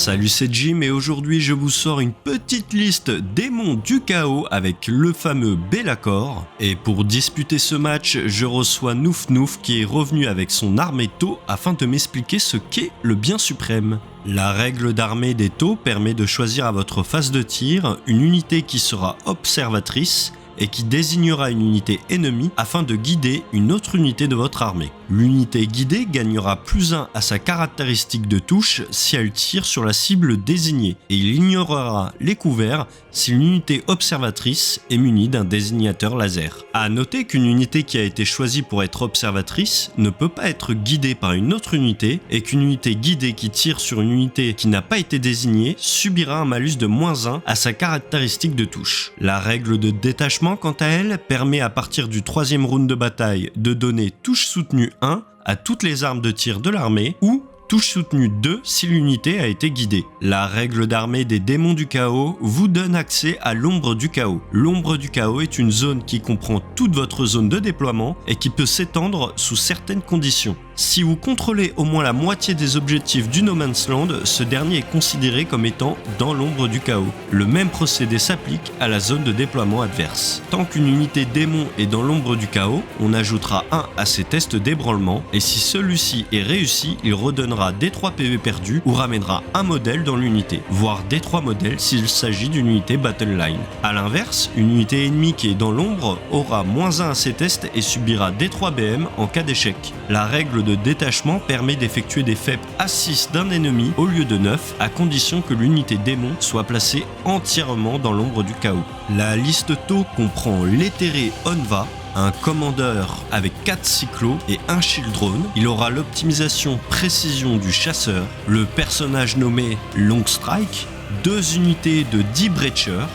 Salut, c'est Jim et aujourd'hui je vous sors une petite liste démons du chaos avec le fameux Be'lakor. Et pour disputer ce match, je reçois Nouf Nouf qui est revenu avec son armée Tau afin de m'expliquer ce qu'est le bien suprême. La règle d'armée des Tau permet de choisir à votre phase de tir une unité qui sera observatrice et qui désignera une unité ennemie afin de guider une autre unité de votre armée. L'unité guidée gagnera +1 à sa caractéristique de touche si elle tire sur la cible désignée, et il ignorera les couverts si l'unité observatrice est munie d'un désignateur laser. A noter qu'une unité qui a été choisie pour être observatrice ne peut pas être guidée par une autre unité, et qu'une unité guidée qui tire sur une unité qui n'a pas été désignée subira un malus de -1 à sa caractéristique de touche. La règle de détachement, quant à elle, permet à partir du 3e round de bataille de donner touche soutenue 1 à toutes les armes de tir de l'armée ou touche soutenue 2 si l'unité a été guidée. La règle d'armée des démons du chaos vous donne accès à l'ombre du chaos. L'ombre du chaos est une zone qui comprend toute votre zone de déploiement et qui peut s'étendre sous certaines conditions. Si vous contrôlez au moins la moitié des objectifs du No Man's Land, ce dernier est considéré comme étant dans l'ombre du chaos. Le même procédé s'applique à la zone de déploiement adverse. Tant qu'une unité démon est dans l'ombre du chaos, on ajoutera 1 à ses tests d'ébranlement, et si celui-ci est réussi, il redonnera D3 PV perdus ou ramènera un modèle dans l'unité, voire D3 modèles s'il s'agit d'une unité Battle Line. A l'inverse, une unité ennemie qui est dans l'ombre aura -1 à ses tests et subira D3 BM en cas d'échec. La règle de détachement permet d'effectuer des FEP à 6 d'un ennemi au lieu de 9, à condition que l'unité démon soit placée entièrement dans l'ombre du chaos. La liste Tau comprend l'éthéré Onva, un commandeur avec 4 cyclos et 1 shield drone. Il aura l'optimisation précision du chasseur, le personnage nommé Long Strike, 2 unités de 10 breachers,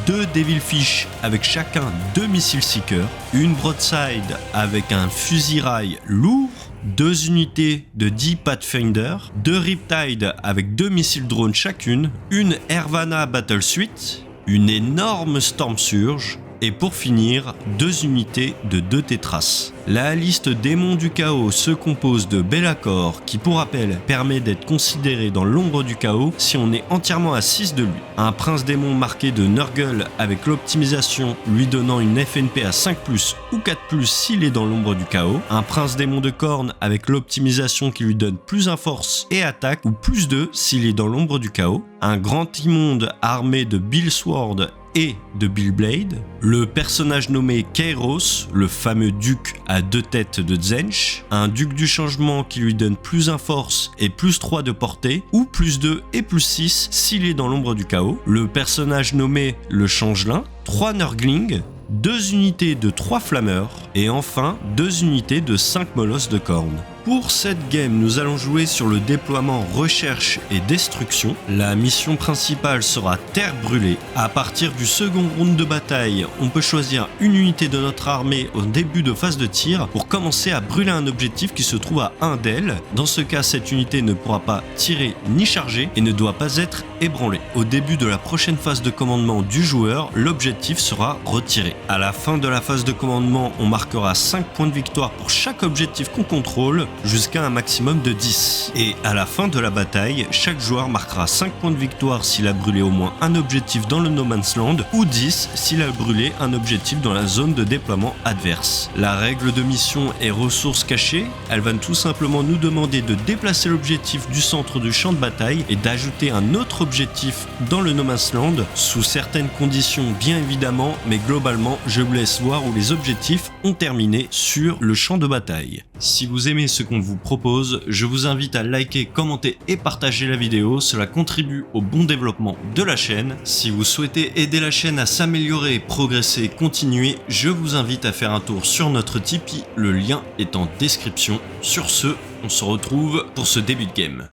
2 Devilfish avec chacun 2 missiles seekers, une broadside avec un fusil-rail lourd, 2 unités de 10 Pathfinder, 2 Riptide avec 2 missiles drones chacune, une Hervana Battle Suite, une énorme Storm Surge, et pour finir, 2 unités de 2 Tétras. La liste démons du chaos se compose de Be'lakor, qui pour rappel permet d'être considéré dans l'ombre du chaos si on est entièrement à 6 de lui. Un prince démon marqué de Nurgle avec l'optimisation lui donnant une FNP à 5+, ou 4+, s'il est dans l'ombre du chaos. Un prince démon de corne avec l'optimisation qui lui donne +1 force et attaque, ou +2 s'il est dans l'ombre du chaos. Un grand immonde armé de Billsword et de Billblade, le personnage nommé Kairos, le fameux duc à 2 têtes de Tzeentch, un duc du changement qui lui donne +1 force et +3 de portée, ou +2 et +6 s'il est dans l'ombre du chaos, le personnage nommé le Changelin, 3 Nurglings, 2 unités de 3 flammeurs, et enfin 2 unités de 5 molosses de corne. Pour cette game, nous allons jouer sur le déploiement recherche et destruction. La mission principale sera terre brûlée. À partir du second round de bataille, on peut choisir une unité de notre armée au début de phase de tir pour commencer à brûler un objectif qui se trouve à 1 d'elle. Dans ce cas, cette unité ne pourra pas tirer ni charger et ne doit pas être ébranlée. Au début de la prochaine phase de commandement du joueur, l'objectif sera retiré. À la fin de la phase de commandement, on marquera 5 points de victoire pour chaque objectif qu'on contrôle, jusqu'à un maximum de 10. Et à la fin de la bataille, chaque joueur marquera 5 points de victoire s'il a brûlé au moins un objectif dans le No Man's Land, ou 10 s'il a brûlé un objectif dans la zone de déploiement adverse. La règle de mission est ressources cachées. Elle va tout simplement nous demander de déplacer l'objectif du centre du champ de bataille et d'ajouter un autre objectif dans le No Man's Land, sous certaines conditions bien évidemment, mais globalement je vous laisse voir où les objectifs ont terminé sur le champ de bataille. Si vous aimez ce qu'on vous propose, je vous invite à liker, commenter et partager la vidéo, cela contribue au bon développement de la chaîne. Si vous souhaitez aider la chaîne à s'améliorer, progresser, continuer, je vous invite à faire un tour sur notre Tipeee, le lien est en description. Sur ce, on se retrouve pour ce début de game.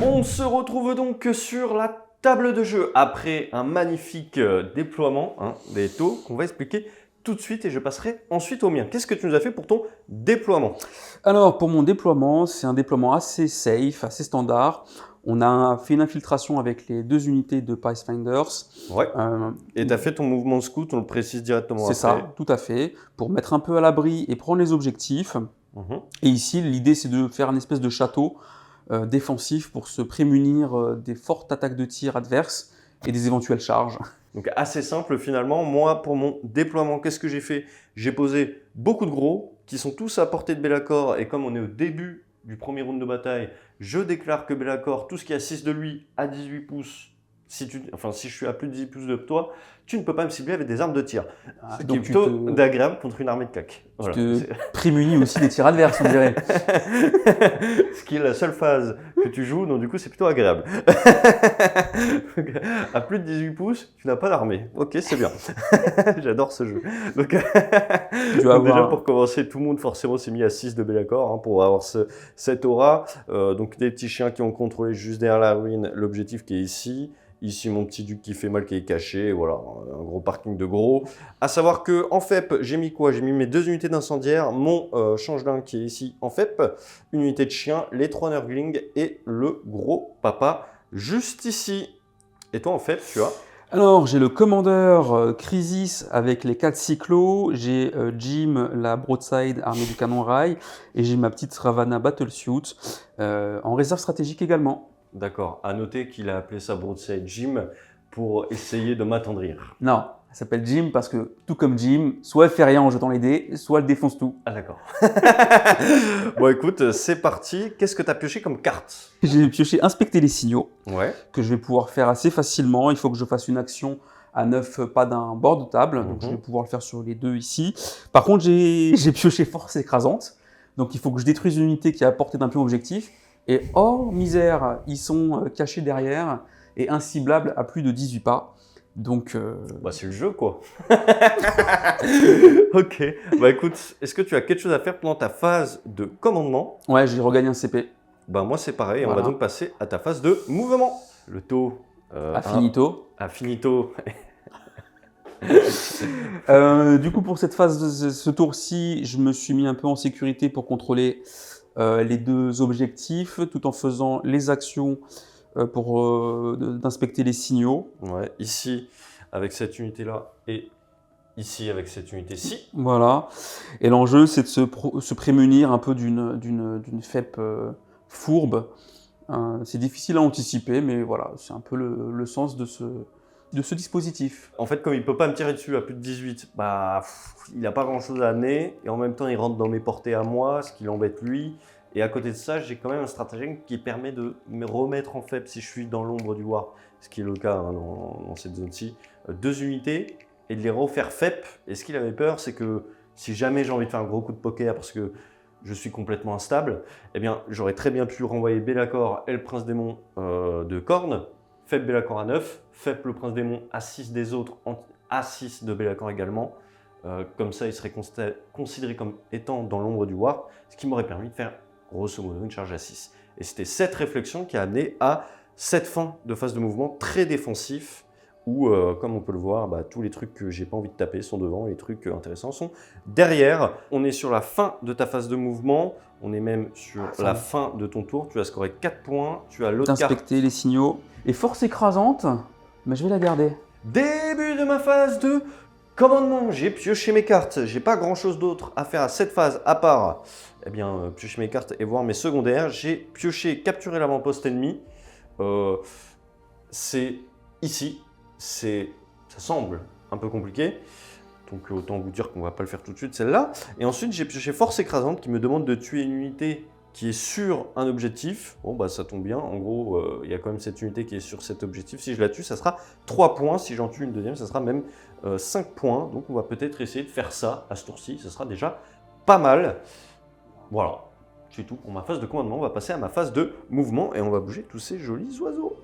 On se retrouve donc sur la table de jeu après un magnifique déploiement des Tau qu'on va expliquer tout de suite et je passerai ensuite au mien. Qu'est-ce que tu nous as fait pour ton déploiement? Alors pour mon déploiement, c'est un déploiement assez safe, assez standard. On a fait une infiltration avec les 2 unités de Pathfinders. Ouais. Et tu as fait ton mouvement de scout, on le précise directement après. C'est ça, tout à fait, pour mettre un peu à l'abri et prendre les objectifs. Et ici, l'idée, c'est de faire une espèce de château défensif pour se prémunir des fortes attaques de tir adverses et des éventuelles charges. Donc assez simple finalement. Moi, pour mon déploiement, qu'est-ce que j'ai fait? J'ai posé beaucoup de gros qui sont tous à portée de Be'lakor, et comme on est au début du premier round de bataille, je déclare que Be'lakor, tout ce qui est à 6 de lui, à 18 pouces, si je suis à plus de 18 pouces de toi, tu ne peux pas me cibler avec des armes de tir. Ce qui est plutôt agréable contre une armée de claques. Voilà. Tu te prémunis aussi des tirs adverses, on dirait. Ce qui est la seule phase que tu joues, donc du coup c'est plutôt agréable. À plus de 18 pouces, tu n'as pas d'armée. Ok, c'est bien. J'adore ce jeu. Donc, déjà pour commencer, tout le monde forcément s'est mis à 6 de Be'lakor, hein, pour avoir cette aura. Donc des petits chiens qui ont contrôlé juste derrière la ruine l'objectif qui est ici. Ici, mon petit duc qui fait mal, qui est caché. Voilà, un gros parking de gros. À savoir que en FEP, j'ai mis quoi? J'ai mis mes 2 unités d'incendiaire, mon changelin qui est ici en FEP, une unité de chien, les 3 Nurglings et le gros papa juste ici. Et toi, en FEP, tu as? Alors, j'ai le commandeur Crisis avec les 4 cyclos, j'ai Jim, la broadside armée du canon rail, et j'ai ma petite Ravana Battlesuit en réserve stratégique également. D'accord. À noter qu'il a appelé sa broadside Jim pour essayer de m'attendrir. Non, elle s'appelle Jim parce que, tout comme Jim, soit elle fait rien en jetant les dés, soit elle défonce tout. Ah d'accord. Bon écoute, c'est parti. Qu'est-ce que tu as pioché comme carte? J'ai pioché Inspecter les signaux, ouais, que je vais pouvoir faire assez facilement. Il faut que je fasse une action à 9 pas d'un bord de table, donc je vais pouvoir le faire sur les 2 ici. Par contre, j'ai pioché Force écrasante, donc il faut que je détruise une unité qui est à portée d'un pion objectif. Et oh misère, ils sont cachés derrière et inciblables à plus de 18 pas. Donc, bah c'est le jeu quoi. Ok, bah écoute, est-ce que tu as quelque chose à faire pendant ta phase de commandement? Ouais, j'ai regagné un CP. Bah moi c'est pareil, voilà. On va donc passer à ta phase de mouvement. Le taux. Affinito. Affinito. Du coup, pour cette phase de ce tour-ci, je me suis mis un peu en sécurité pour contrôler les 2 objectifs, tout en faisant les actions pour d'inspecter les signaux. Ouais, ici avec cette unité-là et ici avec cette unité-ci. Voilà. Et l'enjeu, c'est de se prémunir un peu d'une FEP fourbe. C'est difficile à anticiper, mais voilà, c'est un peu le sens de ce dispositif. En fait, comme il ne peut pas me tirer dessus à plus de 18, bah, il n'a pas grand-chose à amener. Et en même temps, il rentre dans mes portées à moi, ce qui l'embête lui. Et à côté de ça, j'ai quand même un stratagème qui permet de me remettre en faible si je suis dans l'ombre du War, ce qui est le cas hein, dans cette zone-ci. 2 unités et de les refaire FEP. Et ce qu'il avait peur, c'est que si jamais j'ai envie de faire un gros coup de poker parce que je suis complètement instable, eh bien, j'aurais très bien pu renvoyer Be'lakor et le prince démon de Khorne, FEP Be'lakor à 9, FEP le prince démon à 6 des autres, à 6 de Be'lakor également. Comme ça, il serait considéré comme étant dans l'ombre du War, ce qui m'aurait permis de faire grosso modo une charge à 6. Et c'était cette réflexion qui a amené à cette fin de phase de mouvement très défensif où, comme on peut le voir, bah, tous les trucs que j'ai pas envie de taper sont devant et les trucs intéressants sont derrière. On est sur la fin de ta phase de mouvement, on est même sur la fin de ton tour. Tu as scoré 4 points, tu as l'autre carte. D'inspecter les signaux. Et force écrasante, mais je vais la garder. Début de ma phase de commandement, j'ai pioché mes cartes. J'ai pas grand chose d'autre à faire à cette phase à part piocher mes cartes et voir mes secondaires. J'ai pioché capturer l'avant-poste ennemi. C'est ici. Ça semble un peu compliqué. Donc autant vous dire qu'on va pas le faire tout de suite celle-là. Et ensuite j'ai pioché force écrasante qui me demande de tuer une unité qui est sur un objectif. Bon bah ça tombe bien, en gros il y a quand même cette unité qui est sur cet objectif. Si je la tue ça sera 3 points, si j'en tue une deuxième ça sera même 5 points. Donc on va peut-être essayer de faire ça à ce tour-ci, ça sera déjà pas mal. Voilà, c'est tout pour ma phase de commandement. On va passer à ma phase de mouvement et on va bouger tous ces jolis oiseaux.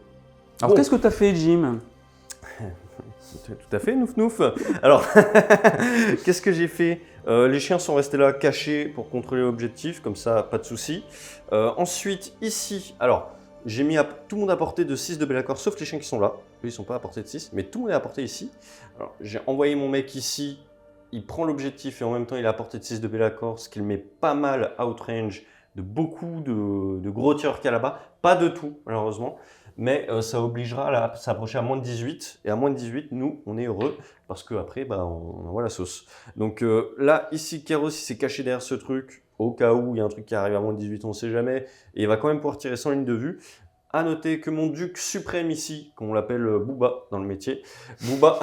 Alors qu'est-ce que tu as fait Jim? Tout à fait, Nouf Nouf. Alors, qu'est-ce que j'ai fait? Les chiens sont restés là, cachés pour contrôler l'objectif, comme ça, pas de souci. Ensuite, ici, alors, j'ai mis tout le monde à portée de 6 de Be'lakor, sauf les chiens qui sont là. Eux, ils sont pas à portée de 6, mais tout le monde est à portée ici. Alors, j'ai envoyé mon mec ici, il prend l'objectif et en même temps, il est à portée de 6 de Be'lakor, ce qui le met pas mal outrange de beaucoup de gros tireurs qu'il y a là-bas. Pas de tout, malheureusement. Mais ça obligera à s'approcher à moins de 18. Et à moins de 18, nous, on est heureux. Parce qu'après, on envoie la sauce. Donc là, ici, Kéros, il s'est caché derrière ce truc. Au cas où il y a un truc qui arrive à moins de 18, on ne sait jamais. Et il va quand même pouvoir tirer sans ligne de vue. À noter que mon duc suprême ici, qu'on l'appelle Booba dans le métier, Booba,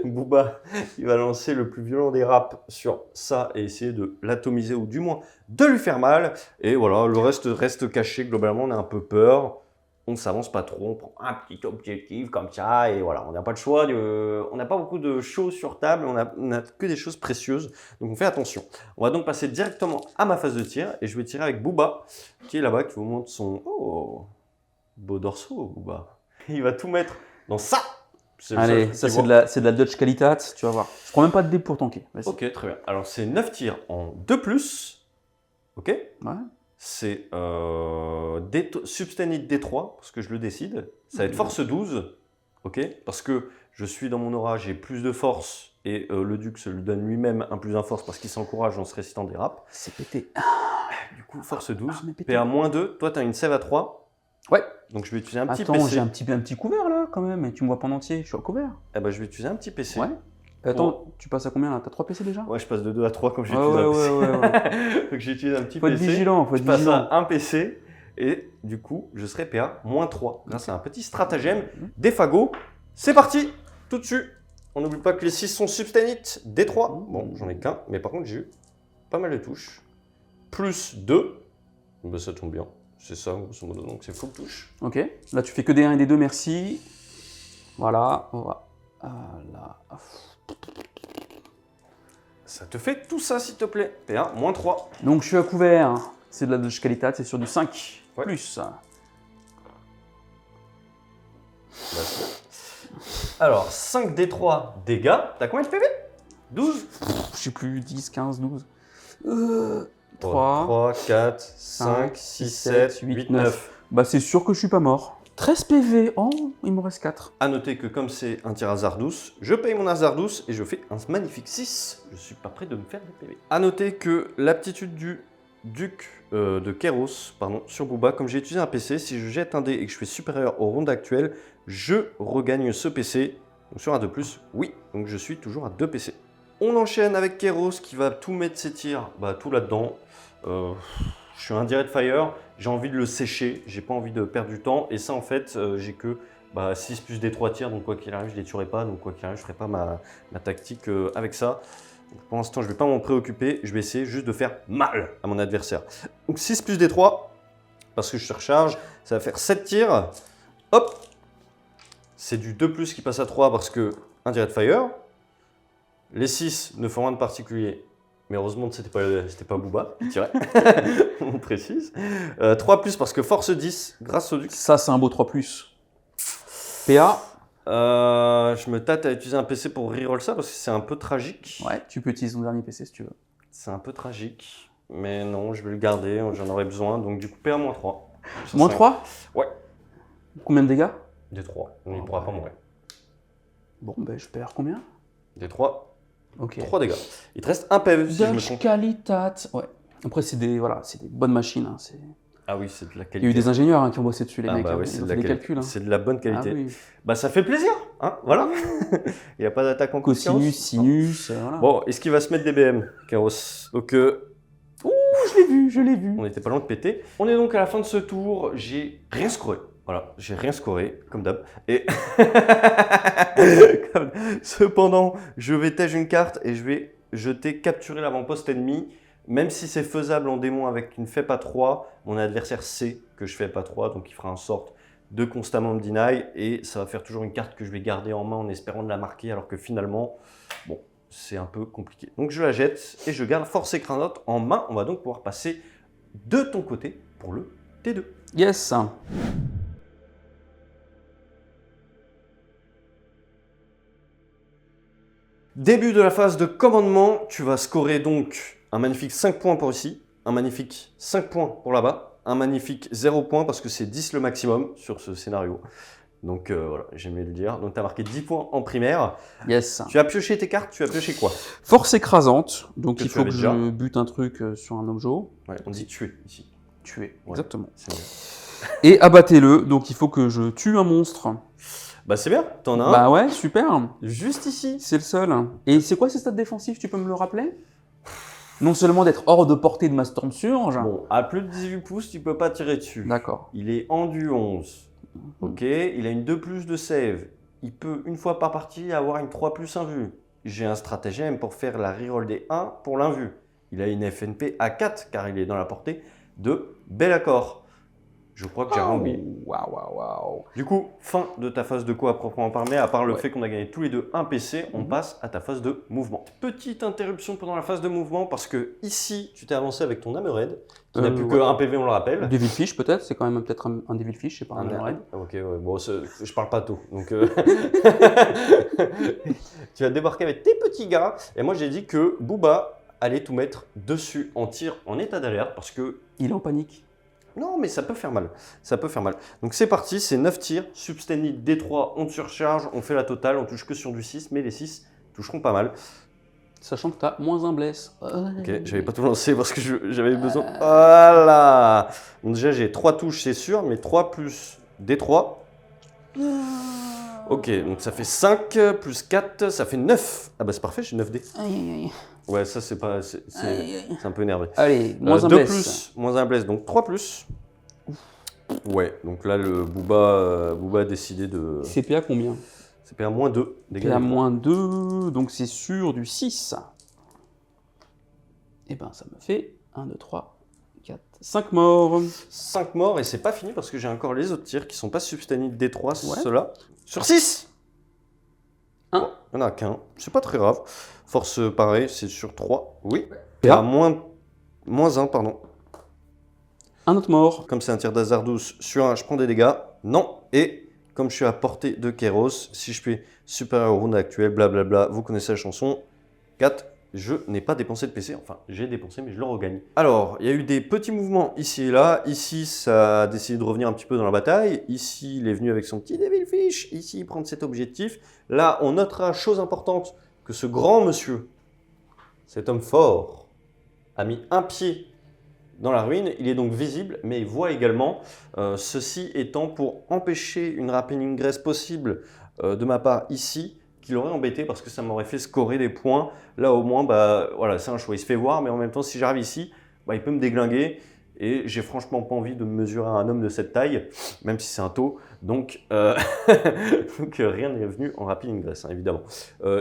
Booba, il va lancer le plus violent des raps sur ça et essayer de l'atomiser ou du moins de lui faire mal. Et voilà, le reste reste caché. Globalement, on a un peu peur. On ne s'avance pas trop, on prend un petit objectif comme ça et voilà, on n'a pas le choix, on n'a pas beaucoup de choses sur table, on n'a que des choses précieuses, donc on fait attention. On va donc passer directement à ma phase de tir et je vais tirer avec Booba qui est là-bas, qui vous montre son beau dorso, Booba. Il va tout mettre dans ça. Allez, ça c'est de la Dutch Qualitat, tu vas voir. Je prends même pas de dé pour tanker. Ok, très bien. Alors c'est 9 tirs en 2+, ok. Ouais. C'est Substanite D3, parce que je le décide. Ça va être force 12, ok, parce que je suis dans mon aura, j'ai plus de force, et le duc se lui donne lui-même un plus 1 force parce qu'il s'encourage en se récitant des raps. C'est pété. Du coup, force 12, PA-2, toi tu as une save à 3. Ouais. Donc je vais utiliser un petit PC. Attends, j'ai un petit couvert là quand même, et tu me vois pas en entier, je suis au couvert. Eh ben, je vais utiliser un petit PC. Ouais. Attends, tu passes à combien là? T'as 3 PC déjà? Ouais, je passe de 2 à 3 comme j'ai utilisé un PC. Donc j'utilise un petit faut PC. Être vigilant, je passe à un PC et du coup, je serai PA-3 grâce à un petit stratagème des fagots. C'est parti, tout dessus. On n'oublie pas que les 6 sont Substanite D3. Bon, j'en ai qu'un, mais par contre, j'ai eu pas mal de touches. Plus 2. Ben, ça tombe bien. C'est ça, grosso modo, donc c'est full touche. Ok, là tu fais que des 1 et des 2, merci. Voilà, voilà. Ça te fait tout ça, s'il te plaît. PA-3. Donc je suis à couvert. C'est de la Dutch Qualitat, c'est sur du 5. Ouais. Plus. Alors, 5d3 dégâts. T'as combien de PV? 12? Je sais plus, 10, 15, 12. 3, 4, 5, 6, 7, 8, 9. Bah c'est sûr que je suis pas mort. 13 PV. Oh, il me reste 4. A noter que comme c'est un tir hasard douce, je paye mon hasard douce et je fais un magnifique 6. Je suis pas prêt de me faire des PV. A noter que l'aptitude du duc de Kéros sur Booba, comme j'ai utilisé un PC, si je jette un dé et que je fais supérieur au round actuel, je regagne ce PC. Donc sur un 2+, oui, donc je suis toujours à 2 PC. On enchaîne avec Kéros qui va tout mettre ses tirs, tout là-dedans. Je suis un direct fire, j'ai envie de le sécher, j'ai pas envie de perdre du temps. Et ça en fait, j'ai que 6 plus des 3 tirs, donc quoi qu'il arrive, je les tuerai pas. Donc quoi qu'il arrive, je ferai pas ma tactique avec ça. Donc, pour l'instant, je vais pas m'en préoccuper, je vais essayer juste de faire mal à mon adversaire. Donc 6 plus des 3, parce que je te recharge, ça va faire 7 tirs. Hop, c'est du 2+, qui passe à 3 parce que un direct fire. Les 6 ne font rien de particulier. Mais heureusement, c'était pas Booba qui tirait, on précise. 3+, parce que force 10, grâce au duc. Ça, c'est un beau 3+. PA. Je me tâte à utiliser un PC pour reroll ça, parce que c'est un peu tragique. Ouais, tu peux utiliser ton dernier PC si tu veux. C'est un peu tragique, mais non, je vais le garder, j'en aurai besoin. Donc du coup, PA-3. Moins 3 Ouais. Combien de dégâts? Des 3, il ne pourra pas mourir. Bon, ben je perds combien? Des 3. Ok. 3 dégâts. Il te reste un PV si je me trompe. Qualitat. Ouais. Après, c'est des bonnes machines. Hein. Ah oui, c'est de la qualité. Il y a eu des ingénieurs qui ont bossé dessus, les mecs. Oui, ils ont fait des calculs. Hein. C'est de la bonne qualité. Ah, oui. Ça fait plaisir, hein, voilà. Il n'y a pas d'attaque en cosinus, sinus, voilà. Bon, est-ce qu'il va se mettre des BM, Kéros? Donc, ouh, je l'ai vu. On n'était pas loin de péter. On est donc à la fin de ce tour. J'ai rien scoré. Voilà, j'ai rien scoré, comme d'hab. Et cependant, je vais tège une carte et je vais jeter capturer l'avant-poste ennemi. Même si c'est faisable en démon avec une FEP à 3, mon adversaire sait que je fais pas 3, donc il fera en sorte de constamment me deny. Et ça va faire toujours une carte que je vais garder en main en espérant de la marquer, alors que finalement, bon, c'est un peu compliqué. Donc je la jette et je garde force écrasante en main. On va donc pouvoir passer de ton côté pour le T2. Yes. Début de la phase de commandement, tu vas scorer donc un magnifique 5 points pour ici, un magnifique 5 points pour là-bas, un magnifique 0 points parce que c'est 10 le maximum sur ce scénario. Donc voilà, j'aimais le dire. Donc tu as marqué 10 points en primaire. Yes. Tu as pioché tes cartes, tu as pioché quoi? Force écrasante, donc Que il tu faut avais que déjà. je bute un truc sur un objet. Ouais, on dit tuer ici. Tuer, Ouais. exactement. C'est bien. Et abattez-le, donc il faut que je tue un monstre. Bah c'est bien, t'en as un. Bah ouais, super. Juste ici. C'est le seul. Et c'est quoi ces stats défensifs, tu peux me le rappeler? Non seulement d'être hors de portée de ma Storm Surge. Bon, à plus de 18 pouces, tu peux pas tirer dessus. D'accord. Il est endu 11. Ok, il a une 2+ de save. Il peut, une fois par partie, avoir une 3+ invue. J'ai un stratagème pour faire la reroll des 1 pour l'invue. Il a une FNP à 4 car il est dans la portée de Be'lakor. Je crois que j'ai rien oublié. Waouh. Du coup, fin de ta phase de co à proprement parler, à part le Ouais. fait qu'on a gagné tous les deux un PC, on passe à ta phase de mouvement. Petite interruption pendant la phase de mouvement parce que ici, tu t'es avancé avec ton Amered, qui n'a plus ouais. qu'un PV, on le rappelle. Devilfish peut-être, c'est quand même peut-être un Devilfish, c'est pas un Amered. Ok, ouais, bon, je parle pas tôt. Donc, tu vas débarquer avec tes petits gars. Et moi, j'ai dit que Booba allait tout mettre dessus en tir en état d'alerte parce que. Il est en panique. Non, mais ça peut faire mal. Ça peut faire mal. Donc, c'est parti, c'est 9 tirs. Substanite D3, on surcharge, on fait la totale. On touche que sur du 6, mais les 6 toucheront pas mal. Sachant que t'as moins un bless. Ok, j'avais pas tout lancé parce que j'avais besoin. Voilà. Donc, déjà, j'ai 3 touches, c'est sûr, mais 3 plus D3. Ok, donc ça fait 5 plus 4, ça fait 9. Ah bah c'est parfait, j'ai 9 dés. Aïe. Ouais, ça c'est pas. C'est un peu énervé. Allez, moins un 2 bless. plus, moins un bless, donc 3 plus. Ouais, donc là le Booba a décidé de. CPA combien? CPA moins 2. CPA moins 2, donc c'est sur du 6. Et ben ça me fait 1, 2, 3, 4, 5 morts. 5 morts et c'est pas fini parce que j'ai encore les autres tirs qui sont pas substanite D3, Ouais. ceux-là. Sur 6. Un. Il n'y en a qu'un, c'est pas très grave. Force pareil, c'est sur 3. Oui. PA. À moins 1, pardon. Un autre mort. Comme c'est un tir d'Hazardous sur 1, je prends des dégâts. Non. Et comme je suis à portée de Kairos, si je fais supérieur au round actuel, blablabla, vous connaissez la chanson. 4, je n'ai pas dépensé de PC. Enfin, j'ai dépensé, mais je le regagne. Alors, il y a eu des petits mouvements ici et là. Ici, ça a décidé de revenir un petit peu dans la bataille. Ici, il est venu avec son petit Devilfish. Ici, il prend cet objectif. Là, on notera, chose importante, que ce grand monsieur, cet homme fort, a mis un pied dans la ruine. Il est donc visible, mais il voit également, ceci étant pour empêcher une rapine ingress possible de ma part ici, qui l'aurait embêté parce que ça m'aurait fait scorer des points. Là, au moins, bah, voilà, c'est un choix. Il se fait voir, mais en même temps, si j'arrive ici, bah, il peut me déglinguer. Et j'ai franchement pas envie de me mesurer à un homme de cette taille, même si c'est un taux. Donc, donc rien n'est venu en rapide ingress, hein, évidemment.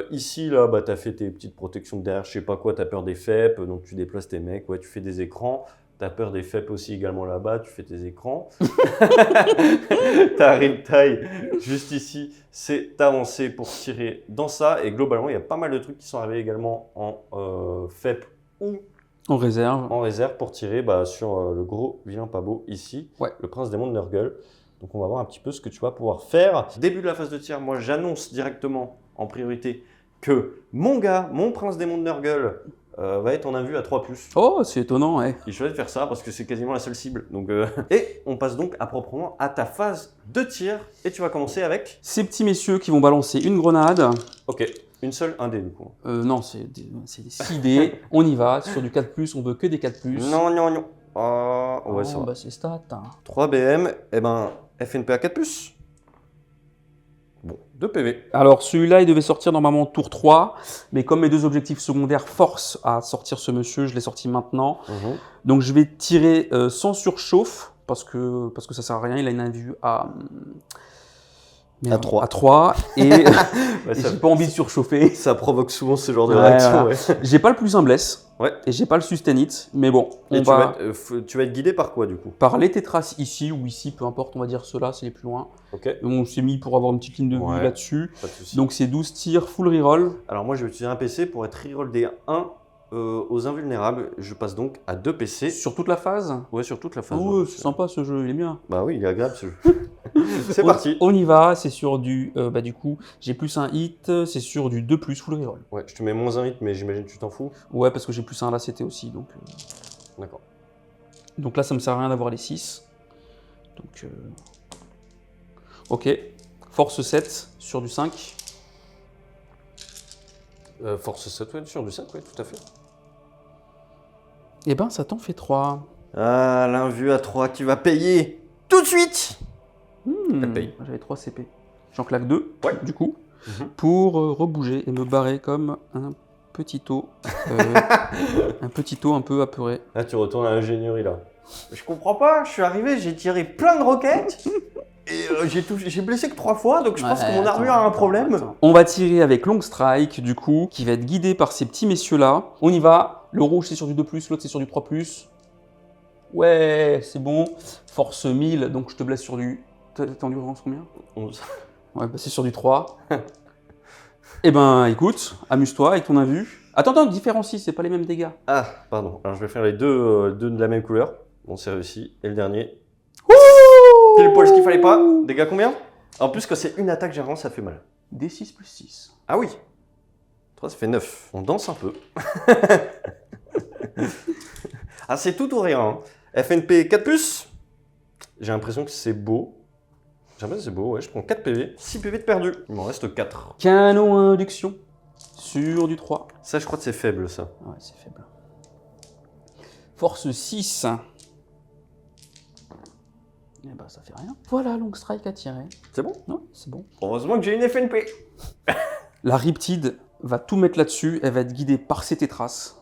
Ici, là, bah, tu as fait tes petites protections de derrière, je sais pas quoi, tu as peur des FEP, donc tu déplaces tes mecs, ouais, tu fais des écrans. Tu as peur des FEP aussi également là-bas, tu fais tes écrans. Ta taille juste ici, c'est avancer pour tirer dans ça. Et globalement, il y a pas mal de trucs qui sont arrivés également en FEP ou En réserve. en réserve pour tirer bah, sur le gros vilain pas beau ici, Ouais. le prince démon de Nurgle. Donc on va voir un petit peu ce que tu vas pouvoir faire. Début de la phase de tir, moi j'annonce directement en priorité que mon gars, mon prince démon de Nurgle, va être en invue à 3+. Oh, c'est étonnant, ouais. Et je choisis de faire ça parce que c'est quasiment la seule cible. Donc, Et on passe donc à proprement à ta phase de tir. Et tu vas commencer avec. Ces petits messieurs qui vont balancer une grenade. Ok, une seule, un dé du coup. Non, c'est des 6 dés. On y va. Sur du 4+, on veut que des 4+. Non. Ouais, ça va. Bah c'est stat. 3 BM, et ben FNP à 4+. Bon, 2 PV. Alors celui-là, il devait sortir normalement tour 3, mais comme mes deux objectifs secondaires forcent à sortir ce monsieur, je l'ai sorti maintenant. Donc je vais tirer sans surchauffe, parce que ça sert à rien, il a une invue à... À 3. À 3, et Ouais, j'ai pas envie de surchauffer. Ça provoque souvent ce genre de Ouais, réaction. voilà. Ouais. J'ai pas le plus un bless, Ouais. et j'ai pas le sustanite, mais bon, Et on tu va vas être guidé par quoi du coup? par les tétras ici ou ici, peu importe, on va dire ceux-là, c'est les plus loin. Ok, On s'est mis pour avoir une petite ligne de vue Ouais. là-dessus. pas de soucis. Donc c'est 12 tirs, full reroll. Alors moi je vais utiliser un PC pour être reroll des 1 aux invulnérables. Je passe donc à 2 PC. Sur toute la phase. Ouais, sur toute la phase. Oh, ouais. c'est sympa ce jeu, il est bien. Bah oui, il est agréable ce jeu. C'est On- parti. On y va, c'est sur du... bah du coup, j'ai plus un hit, c'est sur du 2+, full reroll. Ouais, je te mets moins un hit, mais j'imagine que tu t'en fous. Ouais, parce que j'ai plus un là, c'était aussi, donc... D'accord. Donc là, ça me sert à rien d'avoir les 6. Donc... Ok. Force 7 sur du 5. Force 7, ouais, sur du 5, ouais, tout à fait. Eh ben, ça t'en fait 3. Ah, l'invue à 3 qui va payer tout de suite. Elle paye. J'avais 3 CP. J'en claque 2, Ouais. du coup, Mhm. pour rebouger et me barrer comme un petit os. Un petit os un peu apeuré. Là, tu retournes à l'ingénierie, là. Je comprends pas, je suis arrivé, j'ai tiré plein de roquettes. Et j'ai blessé que 3 fois, donc je pense que mon armure a un problème. On va tirer avec Long Strike, du coup, qui va être guidé par ces petits messieurs-là. On y va. Le rouge, c'est sur du 2+, l'autre, c'est sur du 3+. Ouais, c'est bon. Force 1000, donc je te blesse sur du... T'as endurance combien? 11. Ouais, bah c'est sur du 3. Eh ben, écoute, amuse-toi avec ton invue. Attends, différencie, c'est pas les mêmes dégâts. Ah, pardon. Alors, je vais faire les deux de la même couleur. Bon, c'est réussi. Et le dernier. Pile poil ce qu'il fallait pas. Dégâts combien? En plus, quand c'est une attaque générale, ça fait mal. D6 plus 6. Ah oui. 3, ça fait 9. On danse un peu. Ah, c'est tout ou rien. Hein. FNP 4+. J'ai l'impression que c'est beau. J'ai l'impression que c'est beau, ouais. Je prends 4 PV. 6 PV de perdu. Il m'en reste 4. Canon à induction sur du 3. Ça, je crois que c'est faible, ça. Ouais, c'est faible. Force 6. Eh ben, ça fait rien. Voilà, Long Strike à tirer. C'est bon? Non, c'est bon. Heureusement que j'ai une FNP. La Riptide va tout mettre là-dessus. Elle va être guidée par ses tétras.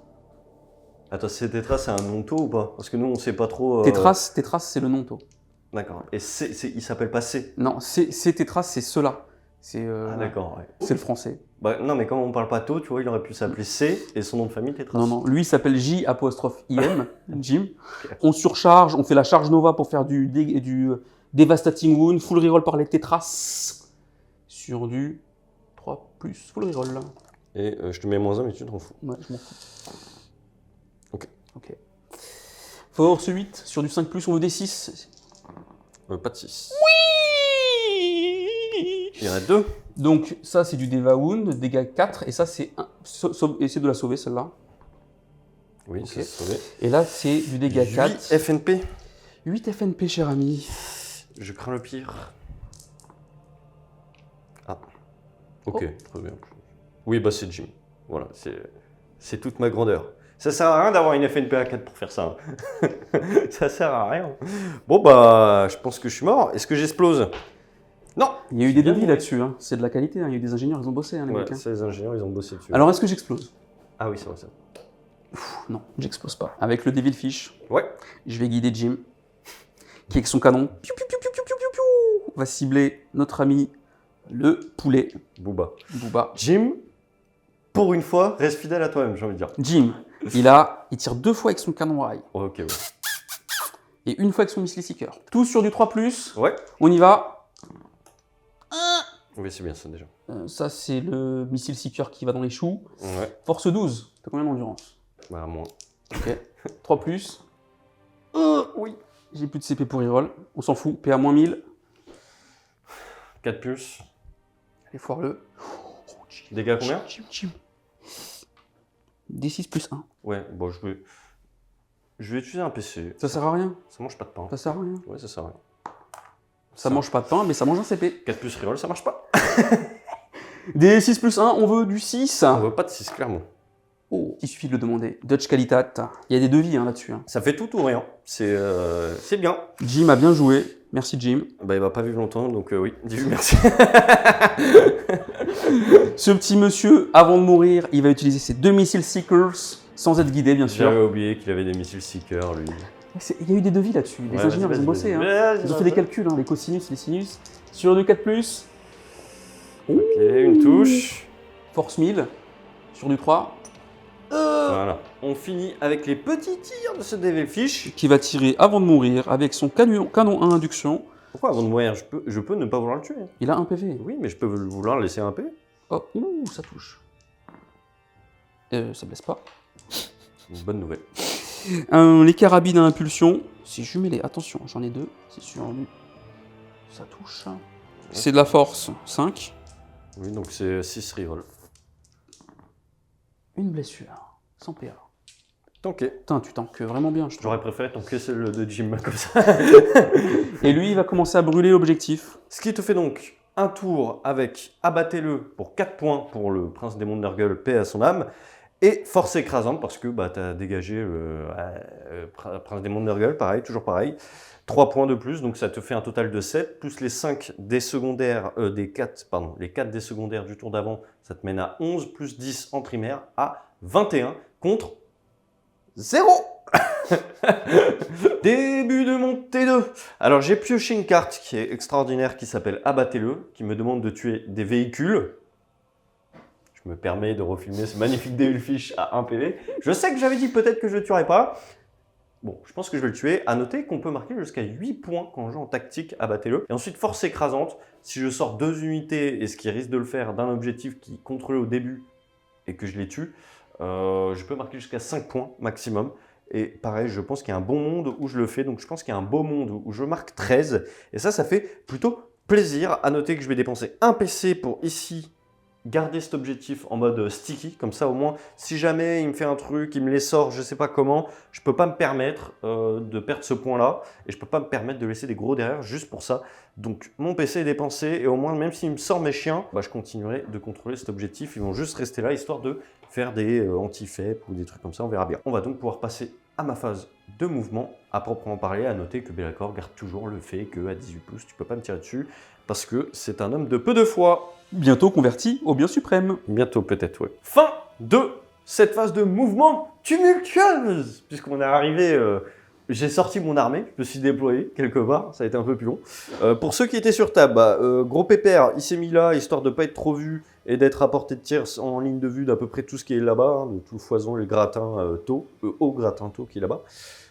Attends, c'est Tétras, c'est un non-taux ou pas? Parce que nous, on sait pas trop. Tétras, c'est le non-taux. D'accord. Et il s'appelle pas C. Non, ces tétras, c'est ceux-là. C'est Ah, d'accord, ouais. c'est le français. Bah, non, mais comme on parle pas tôt, tu vois, il aurait pu s'appeler C et son nom de famille Tétras. Non, non, lui il s'appelle J''IM, Jim. On surcharge, on fait la charge Nova pour faire du Devastating Wound, full reroll par les tétras sur du 3+, full reroll. Et je te mets -1, mais tu t'en fous. Ouais, je m'en fous. Ok. Force 8 sur du 5+, on veut des 6. Pas de 6. Il y en a 2. Donc ça c'est du Deva Wound, dégâts 4, et ça c'est essayer de la sauver celle-là. Oui, Ok. c'est sauvé. Et là c'est du dégâts 4. 8 FNP. 8 FNP, cher ami. Je crains le pire. Ah. Ok, très bien. Oui, bah c'est Jim. Voilà, c'est toute ma grandeur. Ça sert à rien d'avoir une FNP à 4 pour faire ça. Ça sert à rien. Bon, bah, je pense que je suis mort. Est-ce que j'explose? Non. Il y a eu des devis là-dessus, hein. C'est de la qualité, hein. Il y a eu des ingénieurs, ils ont bossé, hein, les Ouais, mecs. Hein. ça, les ingénieurs, ils ont bossé dessus. Alors est-ce que j'explose? Ah oui, c'est vrai ça. Non, j'explose pas. Avec le Devilfish, Ouais. je vais guider Jim, qui avec son canon piou, piou, piou, piou, piou, piou, piou, piou, va cibler notre ami le poulet, Booba. Booba. Jim, pour une fois, reste fidèle à toi-même, j'ai envie de dire. Jim, il tire 2 fois avec son canon rail Ok, ouais. et une fois avec son missile seeker. Tout sur du 3+, Ouais. on y va. Oui, c'est bien ça déjà. Ça, c'est le missile seeker qui va dans les choux. Ouais. Force 12, t'as combien d'endurance? Bah, moins. Ok. 3+. Oui. J'ai plus de CP pour reroll. On s'en fout. PA moins 1000. 4+. Allez, foire-le. Dégâts combien? Jim. D6 plus 1. Ouais, bon, je vais utiliser un PC. Ça sert à rien. Ça mange pas de pain. Ça sert à rien. Ouais, ça sert à rien. Ça mange pas de pain, mais ça mange un CP. 4+ reroll, ça marche pas. D6 plus 1, on veut du 6. On veut pas de 6, clairement. Oh, il suffit de le demander. Dutch Qualitat. Il y a des devis hein, là-dessus. Hein. Ça fait tout ou rien. C'est bien. Jim a bien joué. Merci Jim. Bah, il va pas vivre longtemps, donc oui, dis-lui merci. Ce petit monsieur, avant de mourir, il va utiliser ses 2 missiles Seekers sans être guidé, bien sûr. J'avais oublié qu'il avait des missiles Seeker, lui. Il y a eu des devis là-dessus. Les Ouais, ingénieurs, vas-y, ils ont bossé. vas-y, Hein. vas-y, Ils ont vas-y. fait des calculs, hein, les cosinus, les sinus. Sur du 4+, Ok, une touche. force 1000. Sur du 3. Voilà. On finit avec les petits tirs de ce Devilfish. Qui va tirer avant de mourir avec son canon à induction. Pourquoi avant de mourir, je peux ne pas vouloir le tuer? Il a un PV. Oui, mais je peux vouloir le laisser un P. Oh, ouh, ça touche. Ça blesse pas. Une bonne nouvelle. Les carabines à impulsion, c'est jumelé. Attention, j'en ai 2. C'est sur lui. Ça touche. C'est de la force. 5. Oui, donc c'est 6 reroll. Une blessure. Sans PA. Ok. Putain, tu tankes vraiment bien, je trouve. J'aurais préféré tanker celle de Jim comme ça. Et lui, il va commencer à brûler l'objectif. Ce qui te fait donc un tour avec abattez-le pour 4 points pour le prince démon de Nurgle, paix à son âme. Et force écrasante parce que bah, tu as dégagé le prince démon de Nurgle, pareil, toujours pareil. 3 points de plus, donc ça te fait un total de 7, plus les 5 des secondaires, les 4 des secondaires du tour d'avant, ça te mène à 11, plus 10 en primaire, à 21 contre 0. Début de mon T2. Alors j'ai pioché une carte qui est extraordinaire, qui s'appelle Abattez-le, qui me demande de tuer des véhicules. Je me permets de refilmer ce magnifique Devilfish à 1 PV. Je sais que j'avais dit peut-être que je ne le tuerais pas. Bon, je pense que je vais le tuer. À noter qu'on peut marquer jusqu'à 8 points quand on joue en tactique, abattez-le. Et ensuite, force écrasante. Si je sors 2 unités, et ce qui risque de le faire d'un objectif qui contrôle au début et que je les tue, je peux marquer jusqu'à 5 points maximum. Et pareil, je pense qu'il y a un bon monde où je le fais. Donc je pense qu'il y a un beau monde où je marque 13. Et ça fait plutôt plaisir. À noter que je vais dépenser un PC pour ici garder cet objectif en mode sticky, comme ça au moins si jamais il me fait un truc, il me les sort, je sais pas comment, je peux pas me permettre de perdre ce point là et je peux pas me permettre de laisser des gros derrière juste pour ça. Donc mon PC est dépensé et au moins même s'il me sort mes chiens, bah, je continuerai de contrôler cet objectif, ils vont juste rester là histoire de faire des anti-fep ou des trucs comme ça, on verra bien. On va donc pouvoir passer à ma phase de mouvement à proprement parler. À noter que Be'lakor garde toujours le fait qu'à 18 pouces tu peux pas me tirer dessus parce que c'est un homme de peu de foi. Bientôt converti au bien suprême. Bientôt peut-être, oui. Fin de cette phase de mouvement tumultueuse. Puisqu'on est arrivé, j'ai sorti mon armée, je me suis déployé quelque part, ça a été un peu plus long. Pour ceux qui étaient sur table, gros pépère, il s'est mis là, histoire de ne pas être trop vu et d'être à portée de tir en ligne de vue d'à peu près tout ce qui est là-bas, de tout le foison et le gratin haut gratin taux qui est là-bas.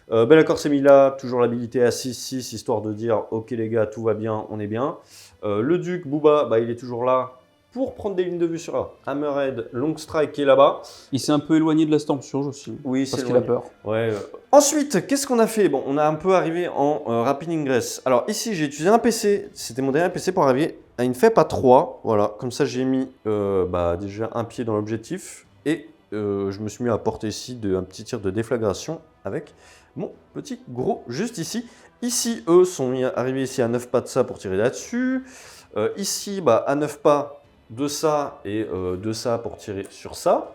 Be'lakor s'est mis là, toujours l'habilité à 6-6, histoire de dire « Ok les gars, tout va bien, on est bien ». Le duc, Booba, bah, il est toujours là pour prendre des lignes de vue sur Hammerhead, Long Strike qui est là-bas. Il s'est un peu éloigné de la Stormsurge aussi. Oui, parce qu'il a peur. Ouais. Ensuite, qu'est-ce qu'on a fait? Bon, on a un peu arrivé en Rapid Ingress. Alors ici, j'ai utilisé un PC. C'était mon dernier PC pour arriver à une FEP à 3. Voilà, comme ça, j'ai mis déjà un pied dans l'objectif. Et je me suis mis à porter ici un petit tir de déflagration avec mon petit gros juste ici. Ici, eux sont arrivés ici à 9 pas de ça pour tirer là-dessus. Ici, à 9 pas de ça et de ça pour tirer sur ça.